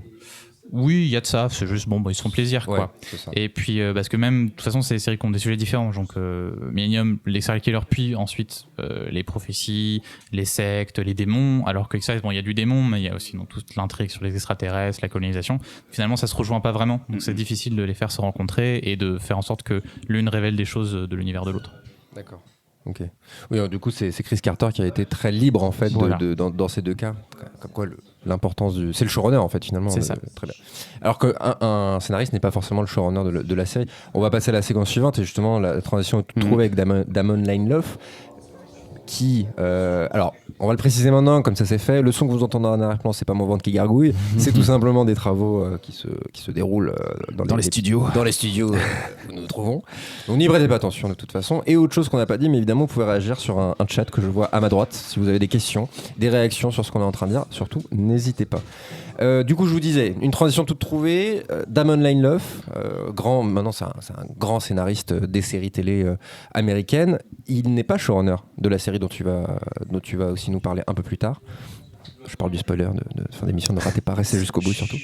Oui, il y a de ça, c'est juste ils se font plaisir quoi. Ouais, c'est ça. Et puis parce que même de toute façon c'est des séries qui ont des sujets différents, donc Millennium, les serial killers, puis ensuite les prophéties, les sectes, les démons, alors que X-Files, il y a du démon, mais il y a aussi toute l'intrigue sur les extraterrestres, la colonisation. Finalement ça se rejoint pas vraiment, donc c'est difficile de les faire se rencontrer et de faire en sorte que l'une révèle des choses de l'univers de l'autre. D'accord. Ok. Oui, du coup, c'est Chris Carter qui a été très libre en fait Voilà. dans ces deux cas. Comme quoi l'importance c'est le showrunner en fait finalement. C'est ça. Très bien. Alors qu'un scénariste n'est pas forcément le showrunner de la série. On va passer à la séquence suivante et justement la transition est toute trouvée avec Damon Lindelof. Qui, alors, on va le préciser maintenant, comme ça c'est fait. Le son que vous entendez en arrière-plan, c'est pas mon ventre qui gargouille, c'est tout simplement des travaux qui se déroulent dans les studios. Dans les studios où nous nous trouvons. Donc n'y prêtez pas attention de toute façon. Et autre chose qu'on n'a pas dit, mais évidemment, vous pouvez réagir sur un chat que je vois à ma droite. Si vous avez des questions, des réactions sur ce qu'on est en train de dire, surtout, n'hésitez pas. Du coup, je vous disais, une transition toute trouvée. Damon Lindelof, maintenant c'est un grand scénariste des séries télé américaines. Il n'est pas showrunner de la série dont tu vas aussi nous parler un peu plus tard. Je parle du spoiler de fin d'émission, ne ratez pas, restez jusqu'au bout surtout.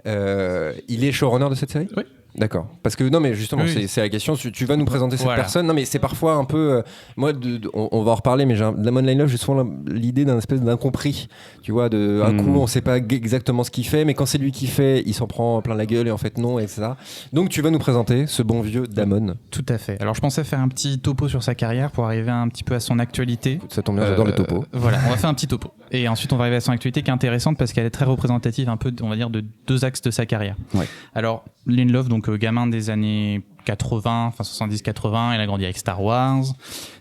Il est showrunner de cette série ? Oui. D'accord. Parce que non, mais justement, c'est la question. Tu vas nous présenter cette personne. Non, mais c'est parfois un peu. Moi, on va en reparler, mais Damon Lindelof, j'ai souvent l'idée d'un espèce d'incompris. Tu vois, un coup, on sait pas exactement ce qu'il fait, mais quand c'est lui qui fait, il s'en prend plein la gueule et en fait non, etc. Donc, tu vas nous présenter ce bon vieux Damon. Tout à fait. Alors, je pensais faire un petit topo sur sa carrière pour arriver un petit peu à son actualité. Ça tombe bien, j'adore le topo. Voilà, on va faire un petit topo. Et ensuite, on va arriver à son actualité qui est intéressante parce qu'elle est très représentative, un peu, on va dire, de deux axes de sa carrière. Ouais. Alors, Lindelof, donc gamin des années 80, enfin 70-80, il a grandi avec Star Wars.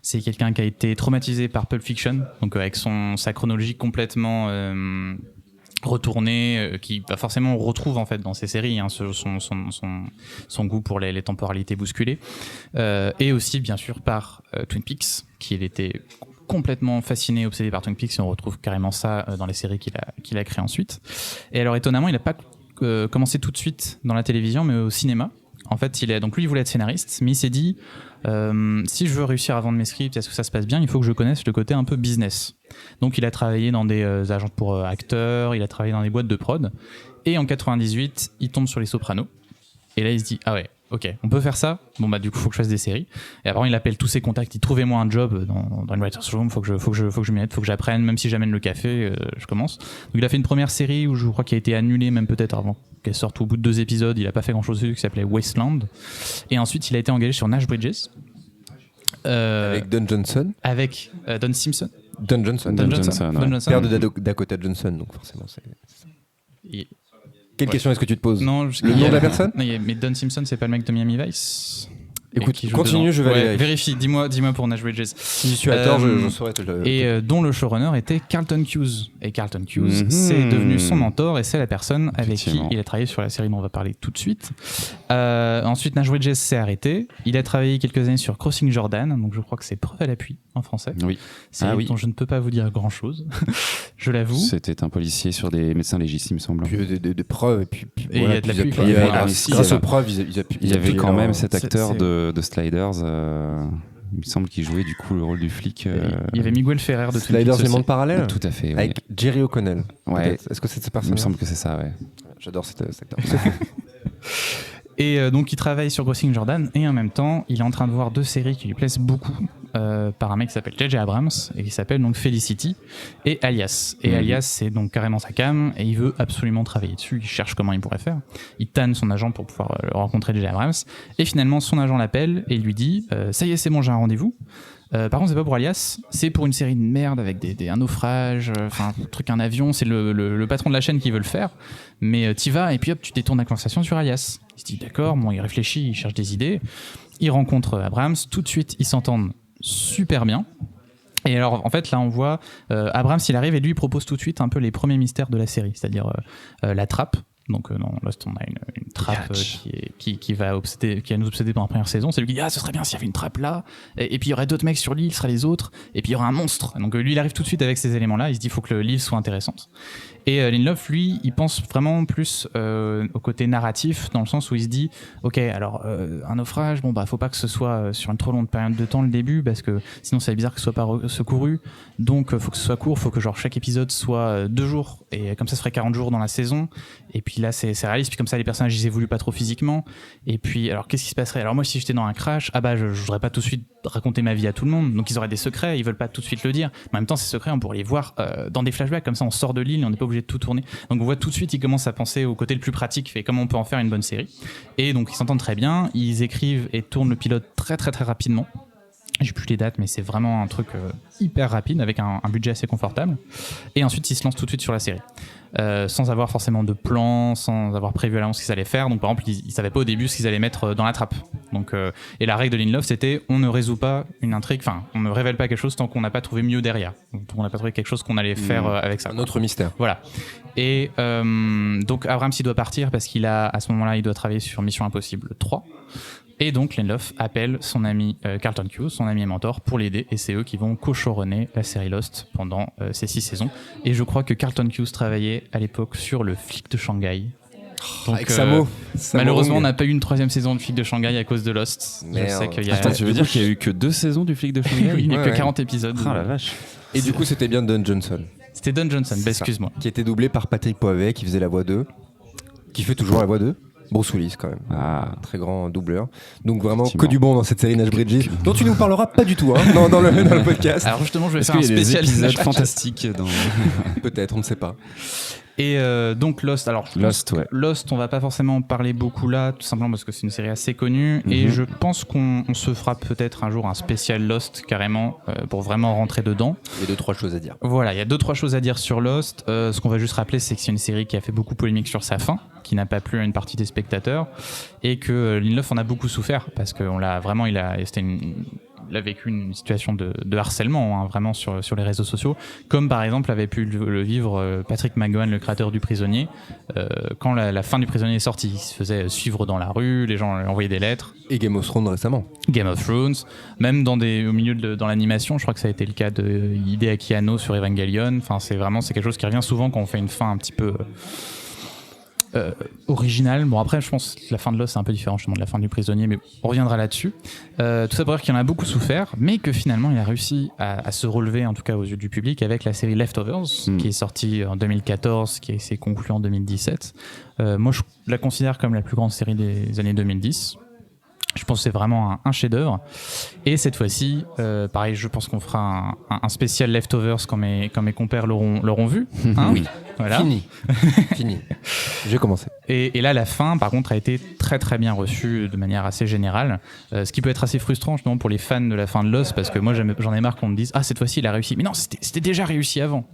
C'est quelqu'un qui a été traumatisé par Pulp Fiction, donc avec sa chronologie complètement retournée, qui forcément on retrouve en fait dans ses séries, hein, son goût pour les temporalités bousculées, et aussi bien sûr par Twin Peaks, qu'il était complètement fasciné, obsédé par Twin Peaks, et on retrouve carrément ça dans les séries qu'il a créées ensuite. Et alors étonnamment, il n'a pas commencé tout de suite dans la télévision, mais au cinéma. En fait, donc lui, il voulait être scénariste, mais il s'est dit, si je veux réussir à vendre mes scripts, est-ce que ça se passe bien, il faut que je connaisse le côté un peu business. Donc il a travaillé dans des agences pour acteurs, il a travaillé dans des boîtes de prod, et en 98, il tombe sur Les Sopranos. Et là, il se dit, ah ouais, ok, on peut faire ça. Bon bah du coup, faut que je fasse des séries. Et après, il appelle tous ses contacts. Il trouvez-moi un job dans une writers room. Faut que je m'y mette, faut que j'apprenne. Même si j'amène le café, je commence. Donc il a fait une première série où je crois qu'il a été annulé même peut-être avant qu'elle sorte au bout de 2 épisodes. Il a pas fait grand chose dessus, qui s'appelait Wasteland. Et ensuite, il a été engagé sur Nash Bridges. Avec Don Johnson. Avec Don Simpson. Don Johnson. Père de Dakota Johnson, donc forcément c'est. Quelle question est-ce que tu te poses? Non, le nom de la personne? Non, mais Don Simpson, c'est pas le mec de Miami Vice? Écoute, continue, je vais aller vérifier. Dis-moi pour Nash Bridges. Si je suis à tort, je saurais te le... Et dont le showrunner était Carlton Cuse. Et Carlton Cuse, c'est devenu son mentor et c'est la personne avec qui il a travaillé sur la série dont on va parler tout de suite. Ensuite, Nash Bridges s'est arrêté. Il a travaillé quelques années sur Crossing Jordan, donc je crois que c'est preuve à l'appui en français. Oui. C'est dont je ne peux pas vous dire grand-chose, je l'avoue. C'était un policier sur des médecins légistes, il me semble. Puis des preuves, et puis il y a de l'appui. Grâce aux preuves, il y avait quand même cet acteur de Sliders, il me semble qu'il jouait du coup le rôle du flic. Il y avait Miguel Ferrer de Sliders, les mondes parallèles. Tout à fait. Avec Jerry O'Connell. Ouais. Est-ce que c'est cette personne? Il me semble que c'est ça, ouais. J'adore cet acteur. Et donc il travaille sur Crossing Jordan et en même temps il est en train de voir 2 séries qui lui plaisent beaucoup par un mec qui s'appelle J.J. Abrams et qui s'appelle donc Felicity et Alias. Et Alias c'est donc carrément sa cam et il veut absolument travailler dessus, il cherche comment il pourrait faire. Il tanne son agent pour pouvoir rencontrer J.J. Abrams et finalement son agent l'appelle et il lui dit ça y est c'est bon j'ai un rendez-vous. Par contre c'est pas pour Alias, c'est pour une série de merde avec un naufrage, un avion, c'est le patron de la chaîne qui veut le faire, mais t'y vas et puis hop tu détournes la conversation sur Alias. Il se dit d'accord, bon il réfléchit, il cherche des idées, il rencontre Abrams, tout de suite ils s'entendent super bien. Et alors en fait là on voit Abrams il arrive et lui il propose tout de suite un peu les premiers mystères de la série, c'est-à-dire la trappe. Donc dans Lost on a une trappe qui va nous obséder pendant la première saison. C'est lui qui dit ce serait bien s'il y avait une trappe là et puis il y aurait d'autres mecs sur l'île, ce seraient les autres et puis il y aura un monstre. Donc lui il arrive tout de suite avec ces éléments là, il se dit il faut que l'île soit intéressante. Et Lindelof lui il pense vraiment plus au côté narratif dans le sens où il se dit ok alors un naufrage faut pas que ce soit sur une trop longue période de temps le début parce que sinon c'est bizarre que ce soit pas secouru, donc faut que ce soit court, faut que genre chaque épisode soit 2 jours et comme ça ferait 40 jours dans la saison et puis là c'est réaliste, puis comme ça les personnages ils évoluent pas trop physiquement et puis alors qu'est-ce qui se passerait, alors moi si j'étais dans un crash je voudrais pas tout de suite raconter ma vie à tout le monde, donc ils auraient des secrets, ils veulent pas tout de suite le dire, mais en même temps ces secrets on pourrait les voir dans des flashbacks, comme ça on sort de l'île, on n'est pas obligé de tout tourner, donc on voit tout de suite ils commencent à penser au côté le plus pratique et comment on peut en faire une bonne série, et donc ils s'entendent très bien, ils écrivent et tournent le pilote très très très rapidement. J'ai plus les dates, mais c'est vraiment un truc hyper rapide avec un budget assez confortable. Et ensuite, ils se lancent tout de suite sur la série, sans avoir forcément de plan, sans avoir prévu à l'avance ce qu'ils allaient faire. Donc, par exemple, ils savaient pas au début ce qu'ils allaient mettre dans la trappe. Donc, et la règle de Lindelof, c'était on ne résout pas une intrigue, on ne révèle pas quelque chose tant qu'on n'a pas trouvé mieux derrière. Donc, on n'a pas trouvé quelque chose qu'on allait faire avec ça. Un autre mystère. Voilà. Et donc, Abrams, il doit partir parce à ce moment-là, il doit travailler sur Mission Impossible 3. Et donc Lindelof appelle son ami Carlton Cuse, son ami et mentor, pour l'aider, et c'est eux qui vont co-showrunner la série Lost pendant ces 6 saisons. Et je crois que Carlton Cuse travaillait à l'époque sur Le Flic de Shanghai. Donc, avec Samo. Malheureusement, on n'a pas eu une 3e saison du Flic de Shanghai à cause de Lost. Merde. Je sais qu'il y a... Attends, tu veux dire qu'il y a eu que 2 saisons du Flic de Shanghai? Oui, il n'y a que 40 épisodes. Ah la vache. Et du coup, c'était bien Don Johnson. C'était Don Johnson, excuse-moi. Qui était doublé par Patrick Poivet, qui faisait la voix 2, qui fait toujours la voix 2. Bruce Willis quand même, très grand doubleur. Donc vraiment que du bon dans cette série Nash Bridges, dont tu nous parleras pas du tout dans le podcast. Alors justement, je vais faire un spécial épisode fantastique dans... Peut-être, on ne sait pas. Et donc Lost, alors Lost, on va pas forcément en parler beaucoup là, tout simplement parce que c'est une série assez connue, et je pense qu'on se fera peut-être un jour un spécial Lost carrément pour vraiment rentrer dedans. Il y a 2-3 choses à dire. Voilà, il y a 2-3 choses à dire sur Lost. Ce qu'on va juste rappeler, c'est que c'est une série qui a fait beaucoup polémique sur sa fin, qui n'a pas plu à une partie des spectateurs, et que Lindelof en a beaucoup souffert parce qu'on l'a vraiment, il a vécu une situation de harcèlement vraiment sur les réseaux sociaux, comme par exemple avait pu le vivre Patrick McGowan, le créateur du Prisonnier, quand la fin du Prisonnier est sortie. Il se faisait suivre dans la rue, les gens lui envoyaient des lettres. Et Game of Thrones récemment. Game of Thrones, même dans l'animation, je crois que ça a été le cas de Hideaki Anno sur Evangelion. Enfin, c'est quelque chose qui revient souvent quand on fait une fin un petit peu original. Bon, après, je pense que la fin de Lost c'est un peu différent justement de la fin du Prisonnier, mais on reviendra là-dessus. Tout ça pour dire qu'il en a beaucoup souffert, mais que finalement il a réussi à se relever, en tout cas aux yeux du public, avec la série Leftovers, qui est sortie en 2014, qui s'est conclue en 2017. Moi, je la considère comme la plus grande série des années 2010. Je pense que c'est vraiment un chef-d'œuvre. Et cette fois-ci, pareil, je pense qu'on fera un spécial Leftovers quand mes compères l'auront vu. Hein, oui. Voilà. Fini. J'ai commencé. Et là, la fin, par contre, a été très très bien reçue de manière assez générale. Ce qui peut être assez frustrant justement pour les fans de la fin de Lost, parce que moi j'en ai marre qu'on me dise cette fois-ci il a réussi. Mais non, c'était déjà réussi avant.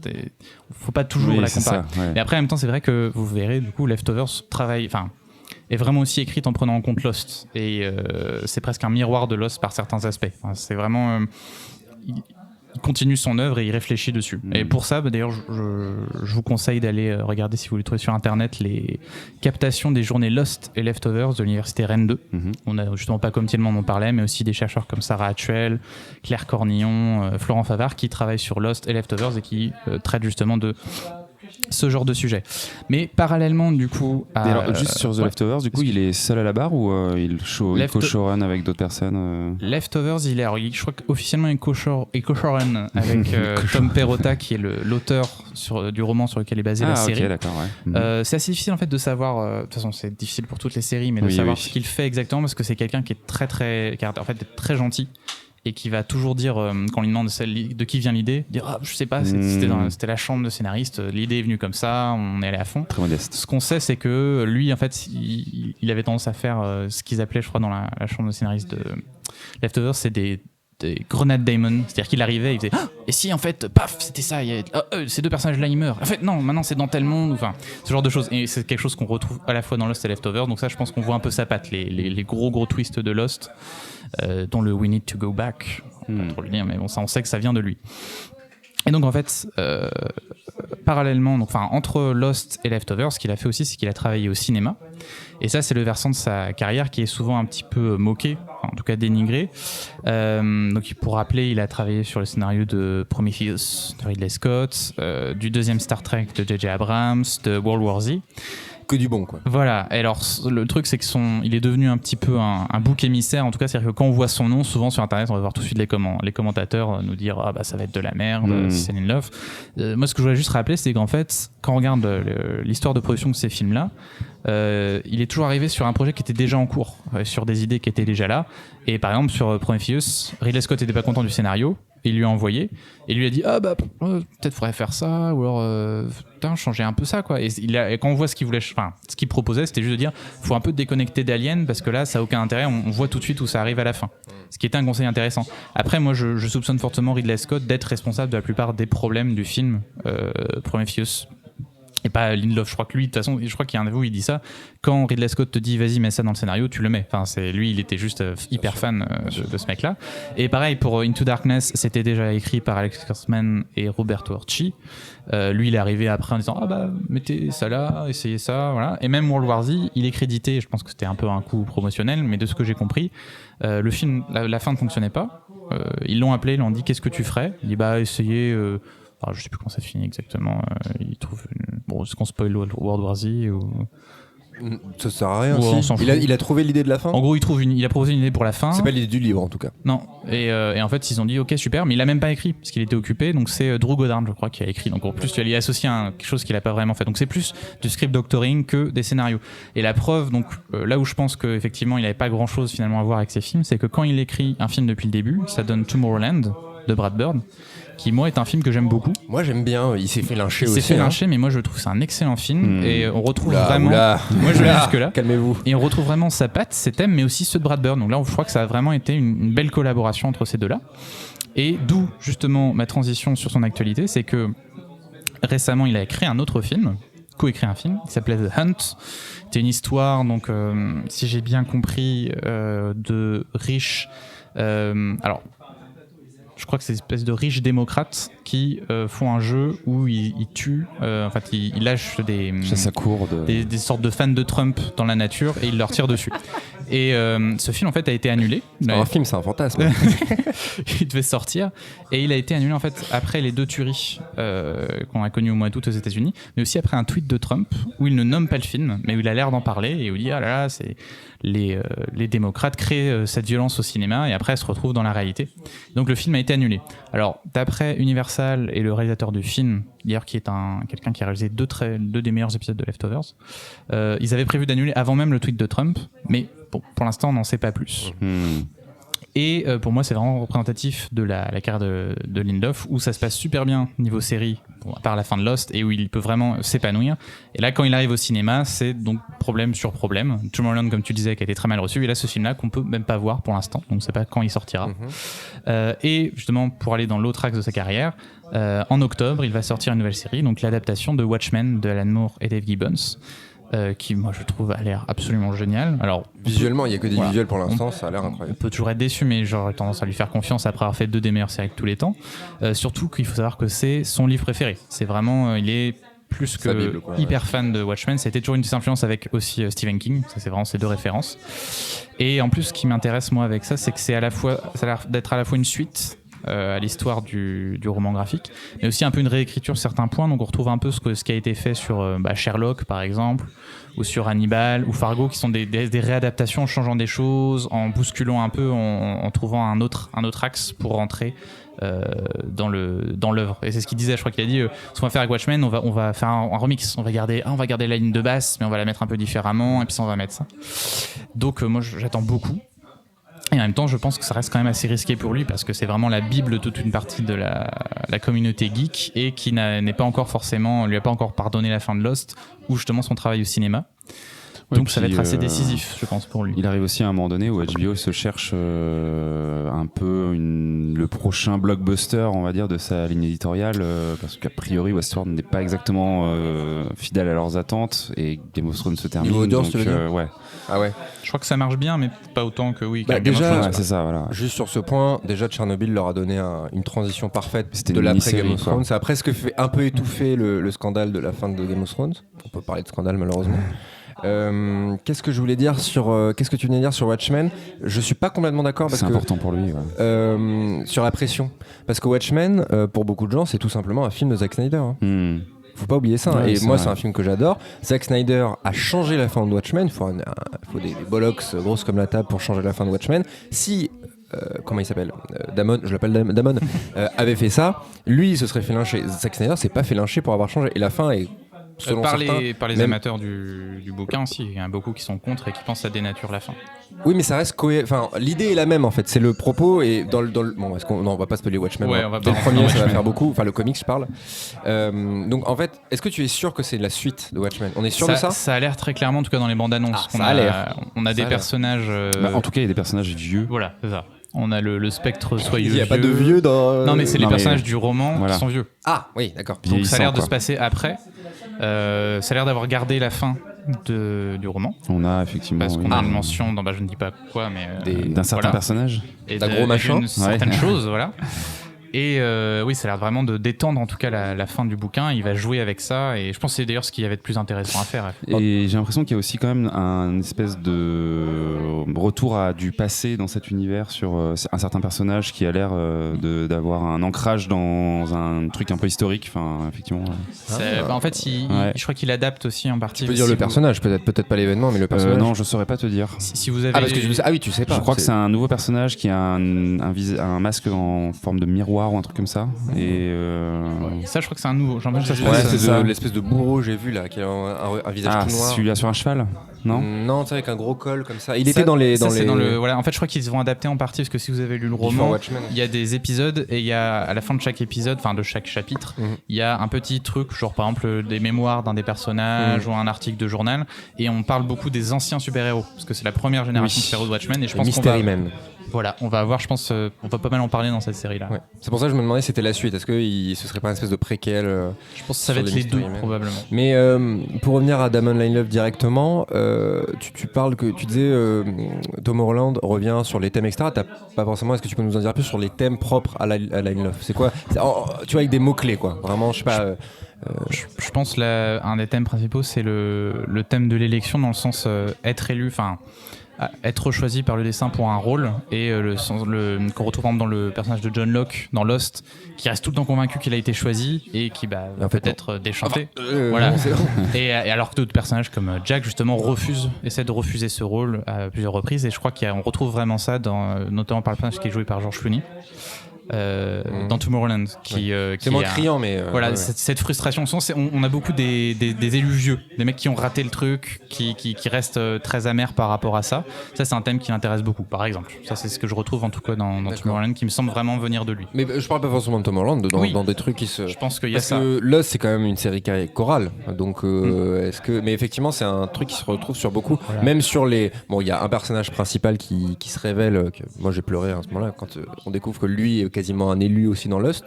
Faut pas toujours la comparer. Mais après, en même temps, c'est vrai que vous verrez, du coup, Leftovers est vraiment aussi écrite en prenant en compte Lost, et c'est presque un miroir de Lost par certains aspects. Enfin, c'est vraiment il continue son œuvre et il réfléchit dessus. Et pour ça, d'ailleurs, je vous conseille d'aller regarder, si vous le trouvez sur internet, les captations des journées Lost et Leftovers de l'université Rennes 2. On a justement pas comme Thielman en parlait, mais aussi des chercheurs comme Sarah Hatchwell, Claire Cornillon, Florent Favard, qui travaillent sur Lost et Leftovers et qui traitent justement de ce genre de sujet. Mais parallèlement, du coup, alors, juste sur The Leftovers, du coup, il est seul à la barre ou il co-showrun avec d'autres personnes Leftovers, je crois qu'officiellement il co-showrun avec Tom Perrotta, qui est l'auteur du roman sur lequel est basée la série. Okay, d'accord, ouais. C'est assez difficile en fait de savoir. De toute façon, c'est difficile pour toutes les séries, mais de savoir ce qu'il fait exactement, parce que c'est quelqu'un qui est très gentil. Et qui va toujours dire, quand on lui demande de qui vient l'idée, dire je sais pas, c'était la chambre de scénariste, l'idée est venue comme ça, on est allé à fond. Très modeste. Ce qu'on sait, c'est que lui, en fait, il avait tendance à faire ce qu'ils appelaient, je crois, dans la chambre de scénariste de Leftovers, c'est des grenades Damon, c'est-à-dire qu'il arrivait, il faisait et si en fait, paf, c'était ça, ces deux personnages-là ils meurent. En fait, non, maintenant c'est dans tel monde, enfin, ce genre de choses. Et c'est quelque chose qu'on retrouve à la fois dans Lost et Leftovers, donc ça, je pense qu'on voit un peu sa patte, les gros twists de Lost. Dont le We Need to Go Back, pas trop le dire, mais bon, ça on sait que ça vient de lui. Et donc en fait, parallèlement, entre Lost et Leftovers, ce qu'il a fait aussi, c'est qu'il a travaillé au cinéma. Et ça, c'est le versant de sa carrière qui est souvent un petit peu moqué, en tout cas dénigré. Donc pour rappeler, il a travaillé sur le scénario de Prometheus de Ridley Scott, du deuxième Star Trek de J.J. Abrams, de World War Z. Que du bon, quoi. Voilà. Et alors, le truc, c'est il est devenu un petit peu un bouc émissaire. En tout cas, c'est-à-dire que quand on voit son nom, souvent sur Internet, on va voir tout de suite les commentateurs nous dire ça va être de la merde, c'est Lindelof. Moi, ce que je voulais juste rappeler, c'est qu'en fait, quand on regarde l'histoire de production de ces films-là, il est toujours arrivé sur un projet qui était déjà en cours, sur des idées qui étaient déjà là. Et par exemple, sur Prometheus, Ridley Scott n'était pas content du scénario. Il lui a envoyé et il lui a dit peut-être faudrait faire ça, ou alors changer un peu ça, quoi. Et quand on voit ce qu'il proposait, c'était juste de dire faut un peu déconnecter d'Alien, parce que là ça a aucun intérêt, on voit tout de suite où ça arrive à la fin, ce qui était un conseil intéressant. Après, moi je soupçonne fortement Ridley Scott d'être responsable de la plupart des problèmes du film Prometheus. Et pas Lindelof. Je crois que lui, de toute façon, je crois qu'il y a un avou, il dit ça. Quand Ridley Scott te dit vas-y, mets ça dans le scénario, tu le mets. Enfin, lui, il était juste hyper fan de ce mec-là. Et pareil, pour Into Darkness, c'était déjà écrit par Alex Kurtzman et Roberto Orci. Lui, il est arrivé après en disant mettez ça là, essayez ça, voilà. Et même World War Z, il est crédité. Je pense que c'était un peu un coup promotionnel, mais de ce que j'ai compris, le film, la fin ne fonctionnait pas. Ils l'ont appelé, ils l'ont dit qu'est-ce que tu ferais. Il dit essayez. Alors, je sais plus comment ça finit exactement. Il trouve est-ce qu'on spoil World War Z ou Ça sert à rien. Ouais, si. Il a trouvé l'idée de la fin. En gros, il a proposé une idée pour la fin. C'est pas l'idée du livre en tout cas. Non. Et en fait, ils ont dit ok super, mais il a même pas écrit parce qu'il était occupé. Donc c'est Drew Goddard, je crois, qui a écrit. Donc en plus, il y a associé quelque chose qu'il a pas vraiment fait. Donc c'est plus du script doctoring que des scénarios. Et la preuve, donc là où je pense qu'effectivement, il avait pas grand chose finalement à voir avec ses films, c'est que quand il écrit un film depuis le début, ça donne Tomorrowland de Brad Bird, qui moi est un film que j'aime beaucoup. Moi j'aime bien, il s'est fait lyncher aussi. Il s'est fait lyncher, mais moi je trouve que c'est un excellent film et on retrouve vraiment. Moi je vais jusque là. Calmez-vous. Et on retrouve vraiment sa patte, ses thèmes, mais aussi ceux de Brad Bird. Donc là, je crois que ça a vraiment été une belle collaboration entre ces deux-là. Et d'où justement ma transition sur son actualité, c'est que récemment il a écrit un autre film, co-écrit un film qui s'appelait The Hunt. C'était une histoire, donc si j'ai bien compris, de riches. Alors. Je crois que c'est une espèce de riches démocrates qui font un jeu où ils tuent, en fait, ils lâchent des sortes de fans de Trump dans la nature et ils leur tirent dessus. Et ce film en fait a été annulé. C'est pas un film, c'est un fantasme. Il devait sortir et il a été annulé en fait après les 2 tueries qu'on a connues au mois d'août aux États-Unis, mais aussi après un tweet de Trump où il ne nomme pas le film, mais où il a l'air d'en parler et où il dit ah là là, c'est les démocrates créent cette violence au cinéma et après elle se retrouve dans la réalité. Donc le film a été annulé. Alors d'après Universal et le réalisateur du film, d'ailleurs qui est quelqu'un qui a réalisé 2 des meilleurs épisodes de Leftovers, ils avaient prévu d'annuler avant même le tweet de Trump, mais bon, pour l'instant on n'en sait pas plus. Et pour moi c'est vraiment représentatif de la carrière de Lindelof, où ça se passe super bien niveau série, bon, à part la fin de Lost, et où il peut vraiment s'épanouir. Et là quand il arrive au cinéma, c'est donc problème sur problème. Tomorrowland, comme tu disais, qui a été très mal reçu, et là ce film là qu'on peut même pas voir pour l'instant, donc on sait pas quand il sortira. Et justement pour aller dans l'autre axe de sa carrière, en octobre il va sortir une nouvelle série, donc l'adaptation de Watchmen de Alan Moore et Dave Gibbons, qui moi je trouve a l'air absolument génial. Alors visuellement il y a que des visuels pour l'instant, ça a l'air incroyable. On peut toujours être déçu, mais j'aurais tendance à lui faire confiance après avoir fait 2 des meilleures séries de tous les temps. Surtout qu'il faut savoir que c'est son livre préféré. C'est vraiment, il est plus que Bible, hyper fan de Watchmen. C'était toujours une de ses influences avec aussi Stephen King. Ça, c'est vraiment ces 2 références. Et en plus, ce qui m'intéresse moi avec ça, c'est que c'est à la fois, ça a l'air d'être à la fois une suite à l'histoire du roman graphique, mais aussi un peu une réécriture sur certains points. Donc on retrouve un peu ce qui a été fait sur Sherlock par exemple, ou sur Hannibal ou Fargo, qui sont des réadaptations en changeant des choses, en bousculant un peu, en trouvant un autre axe pour rentrer dans l'œuvre. Et c'est ce qu'il disait, je crois qu'il a dit ce qu'on va faire avec Watchmen, on va faire un remix, on va garder la ligne de basse, mais on va la mettre un peu différemment, et puis ça, on va mettre ça. Donc moi j'attends beaucoup. Et en même temps, je pense que ça reste quand même assez risqué pour lui, parce que c'est vraiment la bible de toute une partie de la communauté geek, et qui n'est pas encore forcément, lui a pas encore pardonné la fin de Lost, ou justement son travail au cinéma. Ouais, donc ça va être assez décisif, je pense, pour lui. Il arrive aussi à un moment donné où HBO se cherche un peu le prochain blockbuster, on va dire, de sa ligne éditoriale, parce qu'a priori Westworld n'est pas exactement fidèle à leurs attentes, et Game of Thrones se termine. Niveau audience, tu veux dire ? Ouais. Ah ouais. Je crois que ça marche bien, mais pas autant que déjà, c'est ça, voilà. Juste sur ce point, déjà Tchernobyl leur a donné une transition parfaite. C'était de l'après Game of Thrones. Ça a presque un peu étouffé le scandale de la fin de Game of Thrones. On peut parler de scandale malheureusement. Qu'est-ce que je voulais dire qu'est-ce que tu venais de dire sur Watchmen ? Je suis pas complètement d'accord parce c'est important pour lui. Ouais. Sur la pression, parce que Watchmen, pour beaucoup de gens, c'est tout simplement un film de Zack Snyder. Faut pas oublier ça. Ouais, et moi, vrai. c'est un film que j'adore. Zack Snyder a changé la fin de Watchmen. Il faut des bollocks grosses comme la table pour changer la fin de Watchmen. Si comment il s'appelle Damon, je l'appelle Damon, avait fait ça, lui, il se serait fait lyncher. Zack Snyder s'est pas fait lyncher pour avoir changé. Et la fin est par les amateurs du bouquin aussi, il y en a beaucoup qui sont contre et qui pensent que ça dénature la fin. Oui, mais ça reste enfin, l'idée est la même en fait, c'est le propos. Et dans le bon, on va pas spoiler Watchmen. Ouais, le premier, ça va faire beaucoup. Enfin, le comics, je parle. Donc en fait, est-ce que tu es sûr que c'est la suite de Watchmen ? On est sûr de ça ? Ça a l'air très clairement, en tout cas dans les bandes annonces. On a des personnages. En tout cas, il y a des personnages vieux. Voilà, c'est ça. On a le spectre soyeux. Il n'y a pas de vieux dans. Non, mais c'est les personnages du roman qui sont vieux. Ah, oui, d'accord. Donc ça a l'air de se passer après. Ça a l'air d'avoir gardé la fin du roman. On a effectivement. Parce qu'on a une mention dans, je ne dis pas quoi, mais. D'un certain personnage. Et d'un gros machin. D'une certaine chose, voilà. Et oui, ça a l'air vraiment de détendre en tout cas la fin du bouquin. Il va jouer avec ça, et je pense que c'est d'ailleurs ce qu'il y avait de plus intéressant à faire. Et j'ai l'impression qu'il y a aussi quand même un espèce de retour à du passé dans cet univers sur un certain personnage qui a l'air d'avoir un ancrage dans un truc un peu historique. Enfin, effectivement. En fait, je crois qu'il adapte aussi en partie. Tu peux dire le personnage, peut-être pas l'événement, mais le personnage. Non, je saurais pas te dire. Si vous avez. Parce que oui, tu sais pas. Je crois que c'est un nouveau personnage qui a un masque en forme de miroir ou un truc comme ça. Et ça, je crois que c'est un nouveau. C'est ça. L'espèce de bourreau, j'ai vu là, qui a un visage tout noir. Celui-là sur un cheval. Non, tu sais, avec un gros col comme ça. Il était dans les. Voilà. En fait, je crois qu'ils vont adapter en partie parce que si vous avez lu le roman, il y a des épisodes et il y a à la fin de chaque épisode, enfin de chaque chapitre, il y a un petit truc, genre par exemple des mémoires d'un des personnages ou un article de journal, et on parle beaucoup des anciens super-héros parce que c'est la première génération de super-héros de Watchmen et je pense Mystery Man. Voilà, on va avoir, je pense, on va pas mal en parler dans cette série-là. Ouais. C'est pour ça que je me demandais si c'était la suite. Est-ce que ce serait pas une espèce de préquel Je pense que ça va être les deux, probablement. Mais pour revenir à Damon Lindelof directement, tu parles que tu disais Tom Holland revient sur les thèmes, etc. T'as pas forcément. Est-ce que tu peux nous en dire plus sur les thèmes propres à Lindelof ? C'est quoi ? Tu vois, avec des mots-clés, quoi. Vraiment, je sais pas. Je pense un des thèmes principaux, c'est le thème de l'élection, dans le sens être élu, enfin être choisi par le destin pour un rôle, et qu'on retrouve par exemple dans le personnage de John Locke dans Lost, qui reste tout le temps convaincu qu'il a été choisi et qui va peut-être déchanter. Voilà. Et alors que d'autres personnages comme Jack justement essaient de refuser ce rôle à plusieurs reprises, et je crois qu'on retrouve vraiment ça notamment par le personnage qui est joué par George Clooney. Dans Tomorrowland c'est moins criant, mais voilà, cette frustration, on a beaucoup des élus vieux, des mecs qui ont raté le truc, qui restent très amers par rapport à ça. C'est un thème qui l'intéresse beaucoup, par exemple. Ça, c'est ce que je retrouve en tout cas dans Tomorrowland, qui me semble vraiment venir de lui. Mais je parle pas forcément de Tomorrowland, dans des trucs qui se. Je pense qu'il y a ça. Parce que Lost, c'est quand même une série chorale, donc mais effectivement, c'est un truc qui se retrouve sur beaucoup, même sur les. Bon, il y a un personnage principal qui se révèle. Moi, j'ai pleuré à ce moment-là quand on découvre que lui est quasiment un élu aussi dans Lost.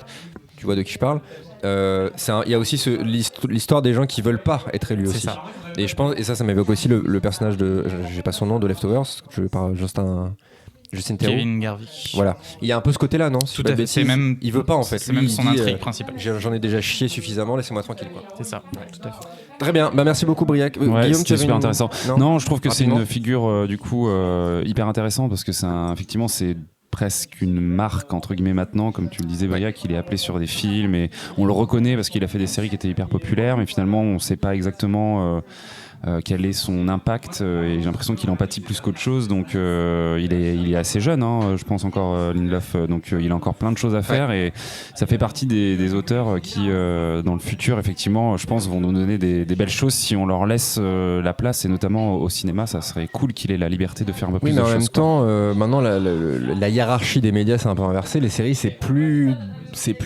Tu vois de qui je parle. Il y a aussi l'histoire des gens qui veulent pas être élus aussi. Ça. Et je pense, et ça m'évoque aussi le personnage de, j'ai pas son nom, de Leftovers, je parle Justin Theroux. Kevin Garvey. Voilà. Il y a un peu ce côté-là, non ? Tout à fait. C'est même, il veut pas en fait. C'est même son intrigue principale. J'en ai déjà chié suffisamment, laissez-moi tranquille, quoi. C'est ça. Tout à fait. Très bien. Merci beaucoup, Briac. Guillaume, c'était super intéressant. Non, je trouve que c'est une figure du coup hyper intéressante, parce que effectivement c'est presque une marque entre guillemets maintenant, comme tu le disais, Briac, il est appelé sur des films et on le reconnaît parce qu'il a fait des séries qui étaient hyper populaires, mais finalement on sait pas exactement quel est son impact, et j'ai l'impression qu'il empathie plus qu'autre chose, donc il est assez jeune, je pense encore, Lindelof, donc il a encore plein de choses à faire, et ça fait partie des auteurs qui dans le futur effectivement je pense vont nous donner des belles choses si on leur laisse la place, et notamment au cinéma ça serait cool qu'il ait la liberté de faire un peu plus de choses. Oui, mais en même temps maintenant la hiérarchie des médias s'est un peu inversée, les séries c'est plus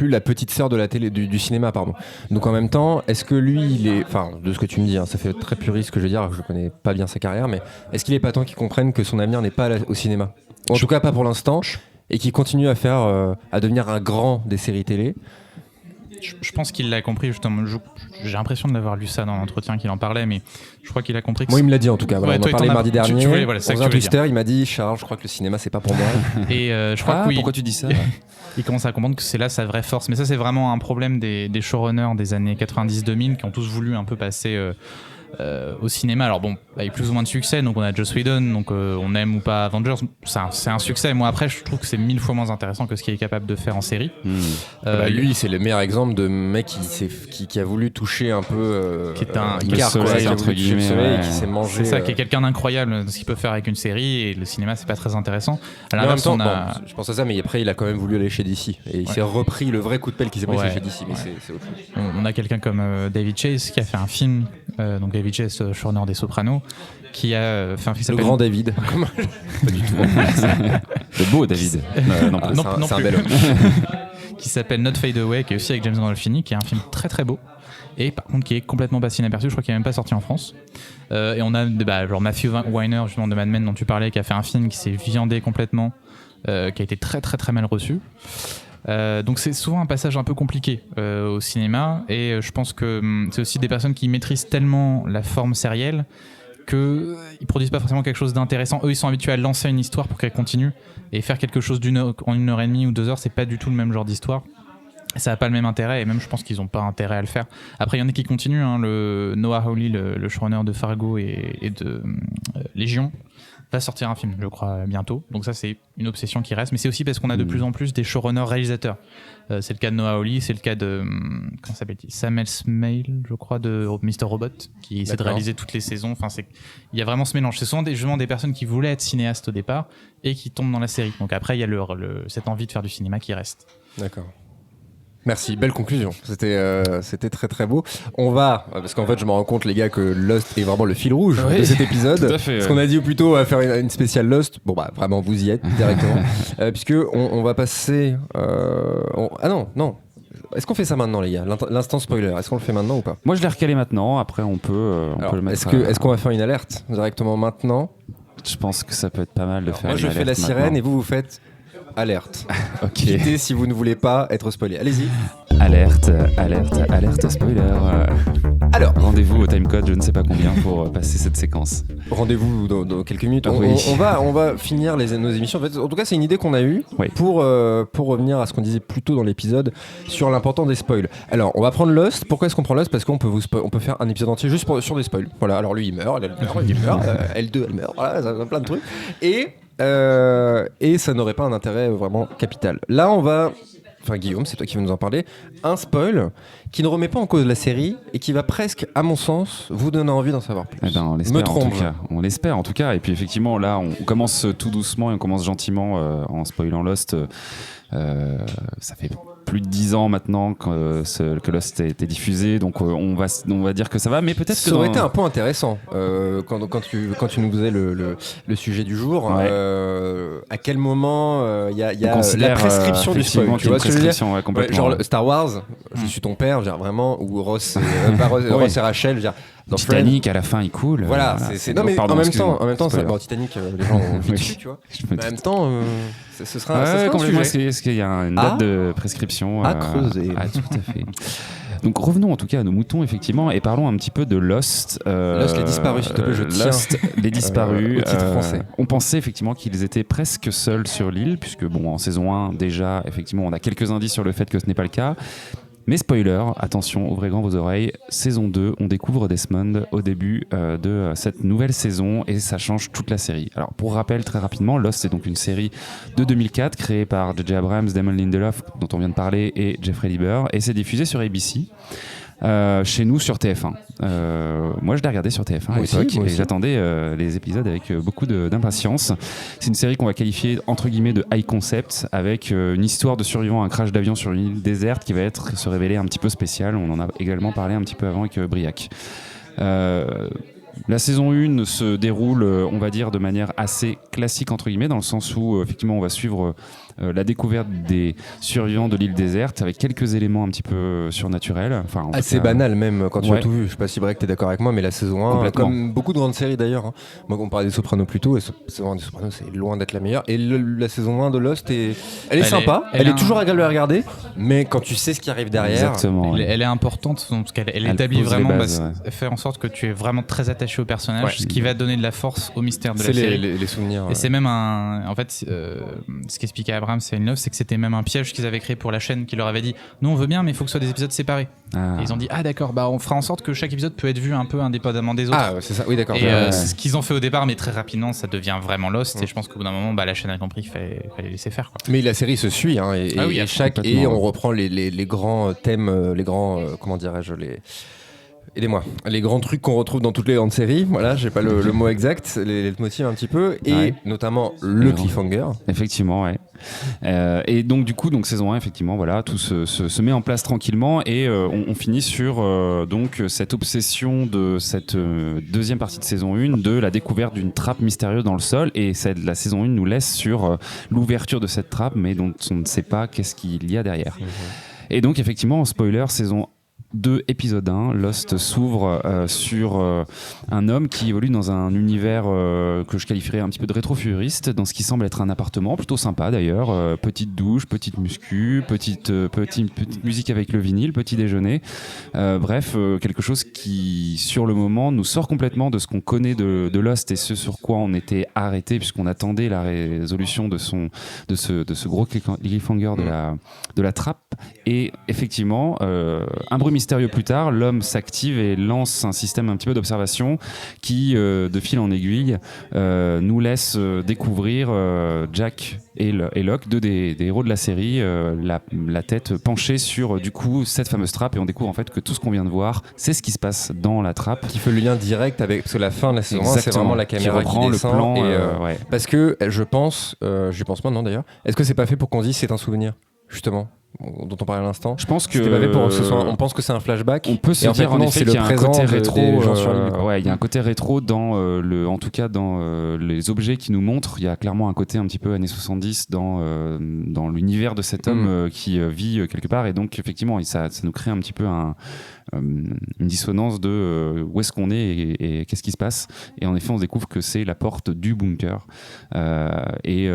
la petite sœur de la télé, du cinéma, pardon. Donc en même temps, est-ce que lui, de ce que tu me dis, ça fait très puriste ce que je veux dire, je connais pas bien sa carrière, mais est-ce qu'il est pas temps qu'il comprenne que son avenir n'est pas au cinéma, ou en tout cas pas pour l'instant, et qu'il continue à devenir un grand des séries télé? Je pense qu'il l'a compris, justement. J'ai l'impression de l'avoir lu ça dans l'entretien qu'il en parlait, mais je crois qu'il a compris que... Moi, il me l'a dit en tout cas. Voilà, on en parlait mardi dernier. On faisait un twister, il m'a dit, Charles, je crois que le cinéma, c'est pas pour moi. Et je crois que oui. Pourquoi tu dis ça? Il commence à comprendre que c'est là sa vraie force. Mais ça, c'est vraiment un problème des showrunners des années 90-2000 qui ont tous voulu un peu passer au cinéma. Alors bon, avec plus ou moins de succès. Donc on a Joss Whedon, donc on aime ou pas Avengers, c'est un succès. Moi après, je trouve que c'est 1000 fois moins intéressant que ce qu'il est capable de faire en série. Lui, c'est le meilleur exemple de mec qui a voulu toucher un peu, qui est un soleil, entre guillemets, qui s'est mangé. C'est ça, qui est quelqu'un d'incroyable, ce qu'il peut faire avec une série, et le cinéma, c'est pas très intéressant. À l'inverse, je pense à ça, mais après, il a quand même voulu aller chez DC, et il s'est repris le vrai coup de pelle qu'il s'est pris chez DC, mais c'est autre chose. On a quelqu'un comme David Chase qui a fait un film, donc David Chase, showrunner des Sopranos, qui a fait un film qui s'appelle... Le grand David. Pas du tout. Le beau David. C'est un bel homme. Qui s'appelle Not Fade Away, qui est aussi avec James Gandolfini, qui est un film très très beau, et par contre qui est complètement passé inaperçu. Je crois qu'il n'est même pas sorti en France. Et on a genre Matthew Weiner, justement, de Mad Men dont tu parlais, qui a fait un film qui s'est viandé complètement, qui a été très très très mal reçu. Donc c'est souvent un passage un peu compliqué au cinéma, et je pense que c'est aussi des personnes qui maîtrisent tellement la forme sérielle qu'ils produisent pas forcément quelque chose d'intéressant. Eux, ils sont habitués à lancer une histoire pour qu'elle continue, et faire quelque chose en 1 heure et demie ou 2 heures, c'est pas du tout le même genre d'histoire. Ça n'a pas le même intérêt, et même je pense qu'ils n'ont pas intérêt à le faire. Après, il y en a qui continuent, le Noah Hawley, le showrunner de Fargo et de Légion, va sortir un film, je crois, bientôt. Donc ça, c'est une obsession qui reste. Mais c'est aussi parce qu'on a de plus en plus des showrunners réalisateurs. C'est le cas de Noah Hawley, c'est le cas de comment s'appelle-t-il, Sam Esmail, je crois, de Mr. Robot, qui essaie de réaliser toutes les saisons. Enfin, il y a vraiment ce mélange. C'est souvent justement des personnes qui voulaient être cinéastes au départ et qui tombent dans la série. Donc après, il y a cette envie de faire du cinéma qui reste. D'accord. Merci, belle conclusion. C'était très très beau. On va, parce qu'en fait je me rends compte les gars que Lost est vraiment le fil rouge de cet épisode. Tout à fait, ce qu'on a dit plus tôt, on va faire une spéciale Lost. Bon bah vraiment vous y êtes directement. Puisque on va passer... Ah non. Est-ce qu'on fait ça maintenant les gars, l'instant spoiler, est-ce qu'on le fait maintenant ou pas? Moi je l'ai recalé maintenant, après on peut le mettre... Est-ce qu'on va faire une alerte directement maintenant? Je pense que ça peut être pas mal de faire moi une je fais la sirène maintenant. Et vous faites... Alerte. Ok. Quittez si vous ne voulez pas être spoilé. Allez-y. Alerte spoiler. Alors, rendez-vous au timecode, je ne sais pas combien, pour passer cette séquence. Rendez-vous dans quelques minutes. Oui. On va finir nos émissions. En fait, en tout cas, c'est une idée qu'on a eue pour revenir à ce qu'on disait plus tôt dans l'épisode sur l'importance des spoils. Alors, on va prendre Lost. Pourquoi est-ce qu'on prend Lost? Parce qu'on peut on peut faire un épisode entier juste sur des spoils. Voilà. Alors lui, il meurt. Elle meurt. L2, elle meurt. Voilà, ça plein de trucs. Et ça n'aurait pas un intérêt vraiment capital. Là, enfin Guillaume, c'est toi qui vas nous en parler, un spoil qui ne remet pas en cause la série et qui va presque, à mon sens, vous donner envie d'en savoir plus. On l'espère en tout cas. Et puis effectivement, là, on commence tout doucement et on commence gentiment en spoilant Lost. Ça fait plus de 10 ans maintenant que Lost a été diffusé, donc on va dire que ça va, mais peut-être que ça aurait été un point intéressant quand tu nous faisais le sujet du jour. Ouais. À quel moment il y a la prescription du spoil, tu vois ce que je veux dire? Complètement. Genre Star Wars, je suis ton père, vraiment, ou Ross et Rachel, dans Titanic à la fin il coule. Voilà. Non mais en même temps, Titanic, les gens ont vite dessus, tu vois. En même temps, ce sera un sujet. Est-ce qu'il y a une date de prescription à creuser? Tout à fait. Donc revenons en tout cas à nos moutons effectivement et parlons un petit peu de Lost. Lost les disparus, s'il te plaît, je tiens. Lost les disparus. Au titre français. On pensait effectivement qu'ils étaient presque seuls sur l'île, puisque en saison 1 déjà effectivement on a quelques indices sur le fait que ce n'est pas le cas. Mais spoiler, attention, ouvrez grand vos oreilles, saison 2, on découvre Desmond au début de cette nouvelle saison et ça change toute la série. Alors pour rappel, très rapidement, Lost c'est donc une série de 2004 créée par J.J. Abrams, Damon Lindelof, dont on vient de parler, et Jeffrey Lieber, et c'est diffusé sur ABC. Chez nous sur TF1. Moi je l'ai regardé sur TF1 à l'époque et j'attendais les épisodes avec beaucoup d'impatience. C'est une série qu'on va qualifier entre guillemets de high concept, avec une histoire de survivant à un crash d'avion sur une île déserte qui va se révéler un petit peu spéciale. On en a également parlé un petit peu avant avec Briac. La saison 1 se déroule, on va dire, de manière assez classique, entre guillemets, dans le sens où, effectivement, on va suivre la découverte des survivants de l'île déserte avec quelques éléments un petit peu surnaturels. Enfin, assez banal, même, quand tu as tout vu. Je sais pas si Break, t'es d'accord avec moi, mais la saison 1, comme beaucoup de grandes séries d'ailleurs, hein. Moi, on parlait des Sopranos plus tôt, et la saison 1 des Sopranos, c'est loin d'être la meilleure. Et la saison 1 de Lost, elle est sympa, elle est toujours agréable à regarder, mais quand tu sais ce qui arrive derrière... Exactement. Elle est importante, parce qu'elle établit vraiment, elle fait en sorte que tu es vraiment très attaché au personnage, ce qui va donner de la force au mystère de la série. C'est les souvenirs. Et c'est même en fait, ce qu'expliquait Abrams et Lindelof, c'est que c'était même un piège qu'ils avaient créé pour la chaîne, qui leur avait dit nous on veut bien, mais il faut que ce soit des épisodes séparés. Et ils ont dit d'accord, on fera en sorte que chaque épisode peut être vu un peu indépendamment des autres. C'est ça, oui d'accord. Et c'est ce qu'ils ont fait au départ, mais très rapidement ça devient vraiment Lost. Et je pense qu'au bout d'un moment, la chaîne a compris qu'il fallait laisser faire, quoi. Mais la série se suit, hein, et on reprend les grands thèmes, les grands comment dirais-je, aidez-moi. Les grands trucs qu'on retrouve dans toutes les grandes séries, voilà, j'ai pas le mot exact, les motifs un petit peu, et notamment le cliffhanger. Effectivement, ouais. Et donc du coup, saison 1, effectivement, voilà, tout se met en place tranquillement et on finit sur donc cette obsession de cette deuxième partie de saison 1 de la découverte d'une trappe mystérieuse dans le sol, et la saison 1 nous laisse sur l'ouverture de cette trappe, mais dont on ne sait pas qu'est-ce qu'il y a derrière. Et donc effectivement, spoiler, saison 2, épisode 1, Lost s'ouvre sur un homme qui évolue dans un univers que je qualifierais un petit peu de rétro-futuriste, dans ce qui semble être un appartement, plutôt sympa d'ailleurs, petite douche, petite muscu, petite musique avec le vinyle, petit déjeuner, bref, quelque chose qui sur le moment nous sort complètement de ce qu'on connaît de Lost et ce sur quoi on était arrêté, puisqu'on attendait la résolution de ce gros cliffhanger de la trappe, et effectivement un bruit mystérieux mystérieux plus tard, l'homme s'active et lance un système un petit peu d'observation qui, de fil en aiguille, nous laisse découvrir Jack et Locke, deux des héros de la série, la tête penchée sur du coup cette fameuse trappe, et on découvre en fait que tout ce qu'on vient de voir, c'est ce qui se passe dans la trappe. Qui fait le lien direct avec, parce que la fin de la saison 1, c'est vraiment la caméra qui descend, le plan, et, parce que je pense maintenant d'ailleurs, est-ce que c'est pas fait pour qu'on dise c'est un souvenir, justement, dont on parlait à l'instant? Je pense que c'était pas fait pour on pense que c'est un flashback. On peut se dire en effet qu'il y a un côté rétro. Il y a un côté rétro dans en tout cas dans les objets qui nous montrent. Il y a clairement un côté un petit peu années 70 dans l'univers de cet homme qui vit quelque part, et donc effectivement ça nous crée un petit peu une dissonance de où est-ce qu'on est et qu'est-ce qui se passe, et en effet on découvre que c'est la porte du bunker, et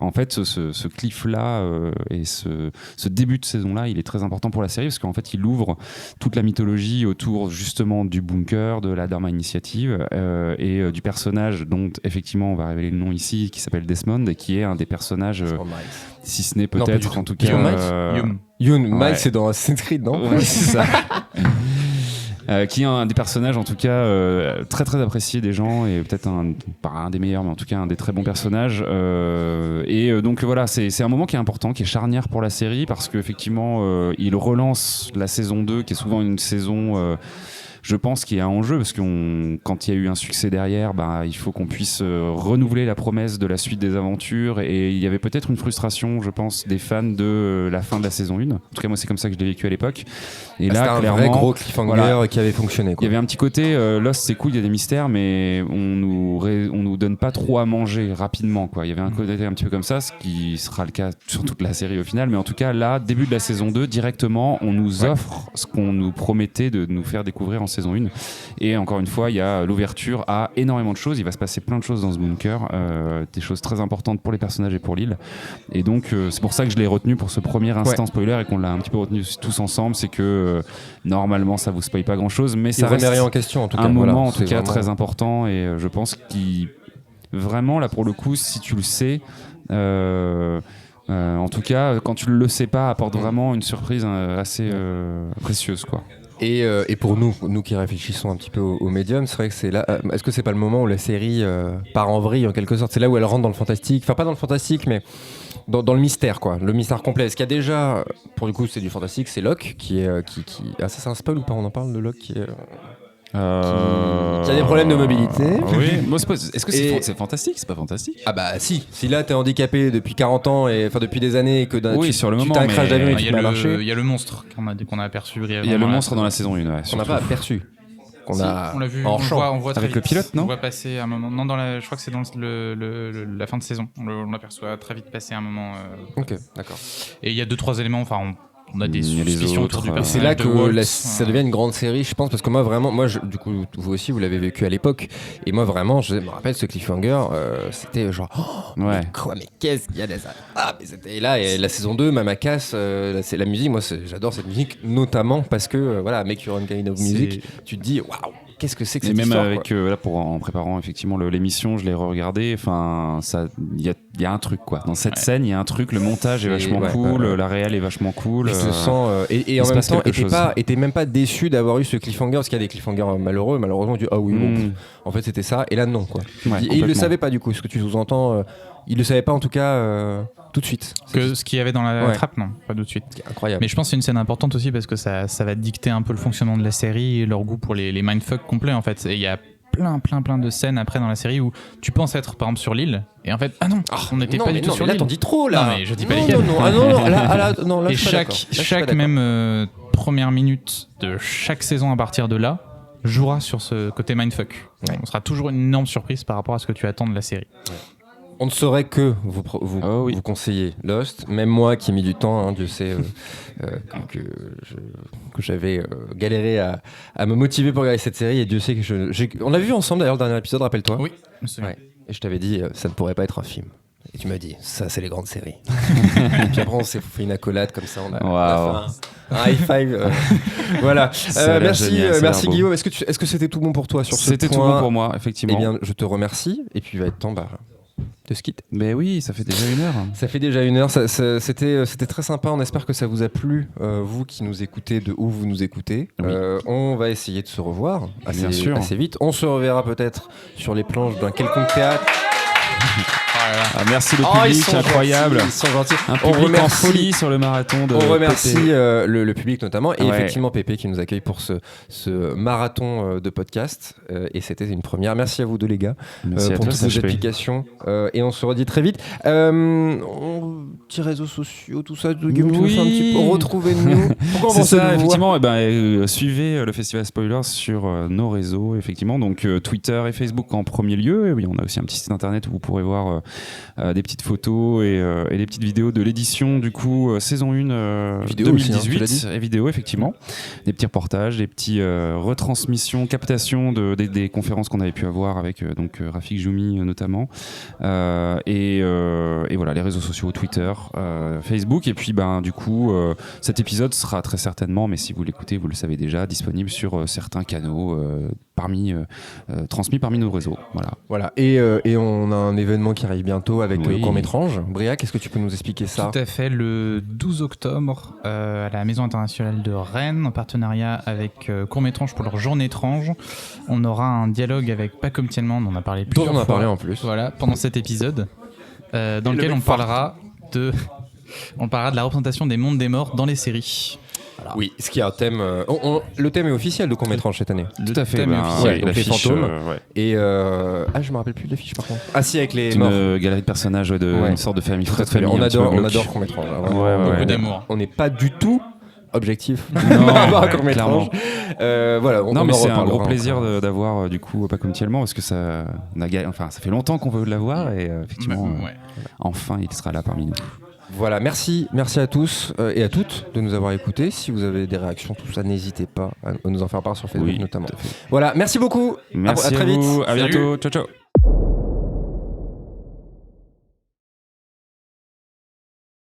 en fait ce cliff là et ce début de saison là, il est très important pour la série parce qu'en fait il ouvre toute la mythologie autour justement du bunker, de la Dharma Initiative, et du personnage dont effectivement on va révéler le nom ici, qui s'appelle Desmond, et qui est un des personnages, si ce n'est peut-être en tout cas Mike, c'est dans Assassin's Creed, non? Ouais, c'est ça. Qui est un des personnages en tout cas très très apprécié des gens, et peut-être pas un des meilleurs, mais en tout cas un des très bons personnages, et donc voilà, c'est un moment qui est important, qui est charnière pour la série, parce qu'effectivement il relance la saison 2 qui est souvent une saison je pense qu'il y a un enjeu, parce que quand il y a eu un succès derrière, il faut qu'on puisse renouveler la promesse de la suite des aventures, et il y avait peut-être une frustration, je pense, des fans de la fin de la saison 1. En tout cas, moi, c'est comme ça que je l'ai vécu à l'époque. Et là, c'était clairement, un vrai gros cliffhanger qui avait fonctionné, quoi. Il y avait un petit côté Lost, c'est cool, il y a des mystères, mais on nous donne pas trop à manger rapidement, quoi. Il y avait un côté un petit peu comme ça, ce qui sera le cas sur toute la série au final, mais en tout cas, là, début de la saison 2, directement, on nous offre ce qu'on nous promettait de nous faire découvrir en saison 1. Et encore une fois, il y a l'ouverture à énormément de choses. Il va se passer plein de choses dans ce bunker, des choses très importantes pour les personnages et pour l'île. Et donc, c'est pour ça que je l'ai retenu pour ce premier instant spoiler, et qu'on l'a un petit peu retenu tous ensemble. C'est que normalement, ça vous spoil pas grand-chose, mais ça reste rien en question, en tout cas, un moment en tout cas vraiment très important. Et je pense qu'il vraiment là pour le coup, si tu le sais. En tout cas, quand tu le sais pas, apporte vraiment une surprise assez précieuse, quoi. Et pour nous qui réfléchissons un petit peu au médium, c'est vrai que c'est là. Est-ce que c'est pas le moment où la série part en vrille en quelque sorte? C'est là où elle rentre dans le fantastique, enfin pas dans le fantastique, mais dans le mystère, quoi, le mystère complet. Est-ce qu'il y a déjà, pour du coup, c'est du fantastique, c'est Locke qui est ah, ça c'est un spoil ou pas? On en parle de Locke qui est qui a des problèmes de mobilité. Oui. Moi, est-ce que c'est fantastique? C'est pas fantastique. Ah bah si là t'es handicapé depuis 40 ans, et enfin depuis des années, et que sur le moment, t'as un crash d'avion et tu peux marcher. Il y a le monstre qu'on a aperçu brièvement. Il y a le monstre dans la saison 1, ouais. On n'a pas aperçu. On l'a vu en champ. On voit très avec vite. le pilote, non? On voit passer un moment. Non, je crois que c'est dans la fin de saison. On l'aperçoit très vite passer un moment. Ok, d'accord. Et il y a 2-3 éléments. Enfin, on a des suspicions autour du personnage. C'est là que Walt, ça devient une grande série, je pense, parce que moi vraiment, du coup, vous aussi vous l'avez vécu à l'époque, et moi vraiment, je me rappelle ce cliffhanger, c'était genre, mais qu'est-ce qu'il y a de ça? Mais c'était là, et la saison 2, Mama Cass, c'est la musique, moi j'adore cette musique, notamment parce que Make Your Own Kind of Music, tu te dis waouh. Qu'est-ce que c'est que cette histoire? Et même avec là, en préparant effectivement l'émission, je l'ai re-regardé. Enfin, il y a un truc, quoi. Dans cette scène, il y a un truc. Le montage est vachement cool, la réal est vachement cool. Il se sent et en même temps, était même pas déçu d'avoir eu ce cliffhanger, parce qu'il y a des cliffhangers malheureux. Malheureusement, tu dis bon, en fait c'était ça. Et là non, quoi. Et il le savait pas du coup. Ce que tu sous-entends, il le savait pas en tout cas. Tout de suite. Que ce qu'il y avait dans la trappe, non, pas tout de suite. Incroyable. Mais je pense que c'est une scène importante aussi parce que ça va dicter un peu le fonctionnement de la série et leur goût pour les mindfuck complets, en fait. Et il y a plein de scènes après dans la série où tu penses être par exemple sur l'île et en fait on n'était pas du tout sur l'île. Là t'en dis trop là. Non mais je dis pas lesquels. Là, et chaque même première minute de chaque saison à partir de là jouera sur ce côté mindfuck. On sera toujours une énorme surprise par rapport à ce que tu attends de la série. On ne saurait que vous conseiller Lost. Même moi qui ai mis du temps, Dieu sait que j'avais galéré à me motiver pour regarder cette série, et Dieu sait que on l'a vu ensemble d'ailleurs le dernier épisode, rappelle-toi. Oui. Et je t'avais dit ça ne pourrait pas être un film. Et tu m'as dit ça c'est les grandes séries. Et puis après on s'est fait une accolade comme ça, on a fait un high five. Voilà. Merci Guillaume. Est-ce que c'était tout bon pour toi sur ce point? C'était tout bon pour moi, effectivement. Eh bien je te remercie, et puis il va être temps de se quitter. Mais oui, ça fait déjà 1 heure. Ça fait déjà 1 heure. C'était très sympa. On espère que ça vous a plu, vous qui nous écoutez, de où vous nous écoutez. Oui. On va essayer de se revoir Bien sûr. assez vite. On se reverra peut-être sur les planches d'un quelconque théâtre. Merci le public, incroyable. Ils sont gentils. Un public en folie sur le marathon de On remercie Pépé. le public notamment et effectivement Pépé qui nous accueille pour ce marathon de podcast et c'était une première. Merci à vous deux les gars pour toutes vos applications et on se redit très vite. Petits réseaux sociaux, tout ça, tu veux faire un petit peu retrouvez-nous. Pourquoi on c'est ça, effectivement. Suivez le Festival Spoilers sur nos réseaux, effectivement. Donc Twitter et Facebook en premier lieu. Et oui, on a aussi un petit site internet où vous pourrez voir des petites photos et des petites vidéos de l'édition du coup saison 1 2018 aussi, et vidéo effectivement, des petits reportages, des petits retransmissions, captations des conférences qu'on avait pu avoir avec Rafik Joumi notamment et voilà les réseaux sociaux, Twitter, Facebook et puis du coup cet épisode sera très certainement, mais si vous l'écoutez vous le savez déjà, disponible sur certains canaux transmis parmi nos réseaux. Voilà. Et on a un événement qui arrive bientôt avec Court-Métrange. Briac, est-ce que tu peux nous expliquer ça ? Tout à fait, le 12 octobre à la Maison internationale de Rennes, en partenariat avec Court-Métrange pour leur journée étrange. On aura un dialogue avec Pacom Tielman, on en a parlé plusieurs fois. On en a parlé en plus. Voilà, pendant cet épisode, dans lequel on parlera de la représentation des mondes des morts dans les séries. Voilà. Oui, ce qui est un thème. Le thème est officiel de Court-Métrange cette année. Tout à fait. Thème officiel. Donc les fantômes. Et je me rappelle plus de l'affiche par contre. Ah si, avec les morts. Une galerie de personnages une sorte de famille. Très on adore Court-Métrange. Beaucoup d'amour. On n'est pas du tout objectif. Non, Court-Métrange. Voilà. Non, mais c'est un gros plaisir d'avoir du coup pas comme Tielman parce que ça fait longtemps qu'on veut l'avoir et effectivement, enfin, il sera là parmi nous. Voilà, merci à tous et à toutes de nous avoir écoutés. Si vous avez des réactions, tout ça, n'hésitez pas à nous en faire part sur Facebook notamment. Voilà, merci beaucoup. Merci à très vite. À bientôt. Ciao.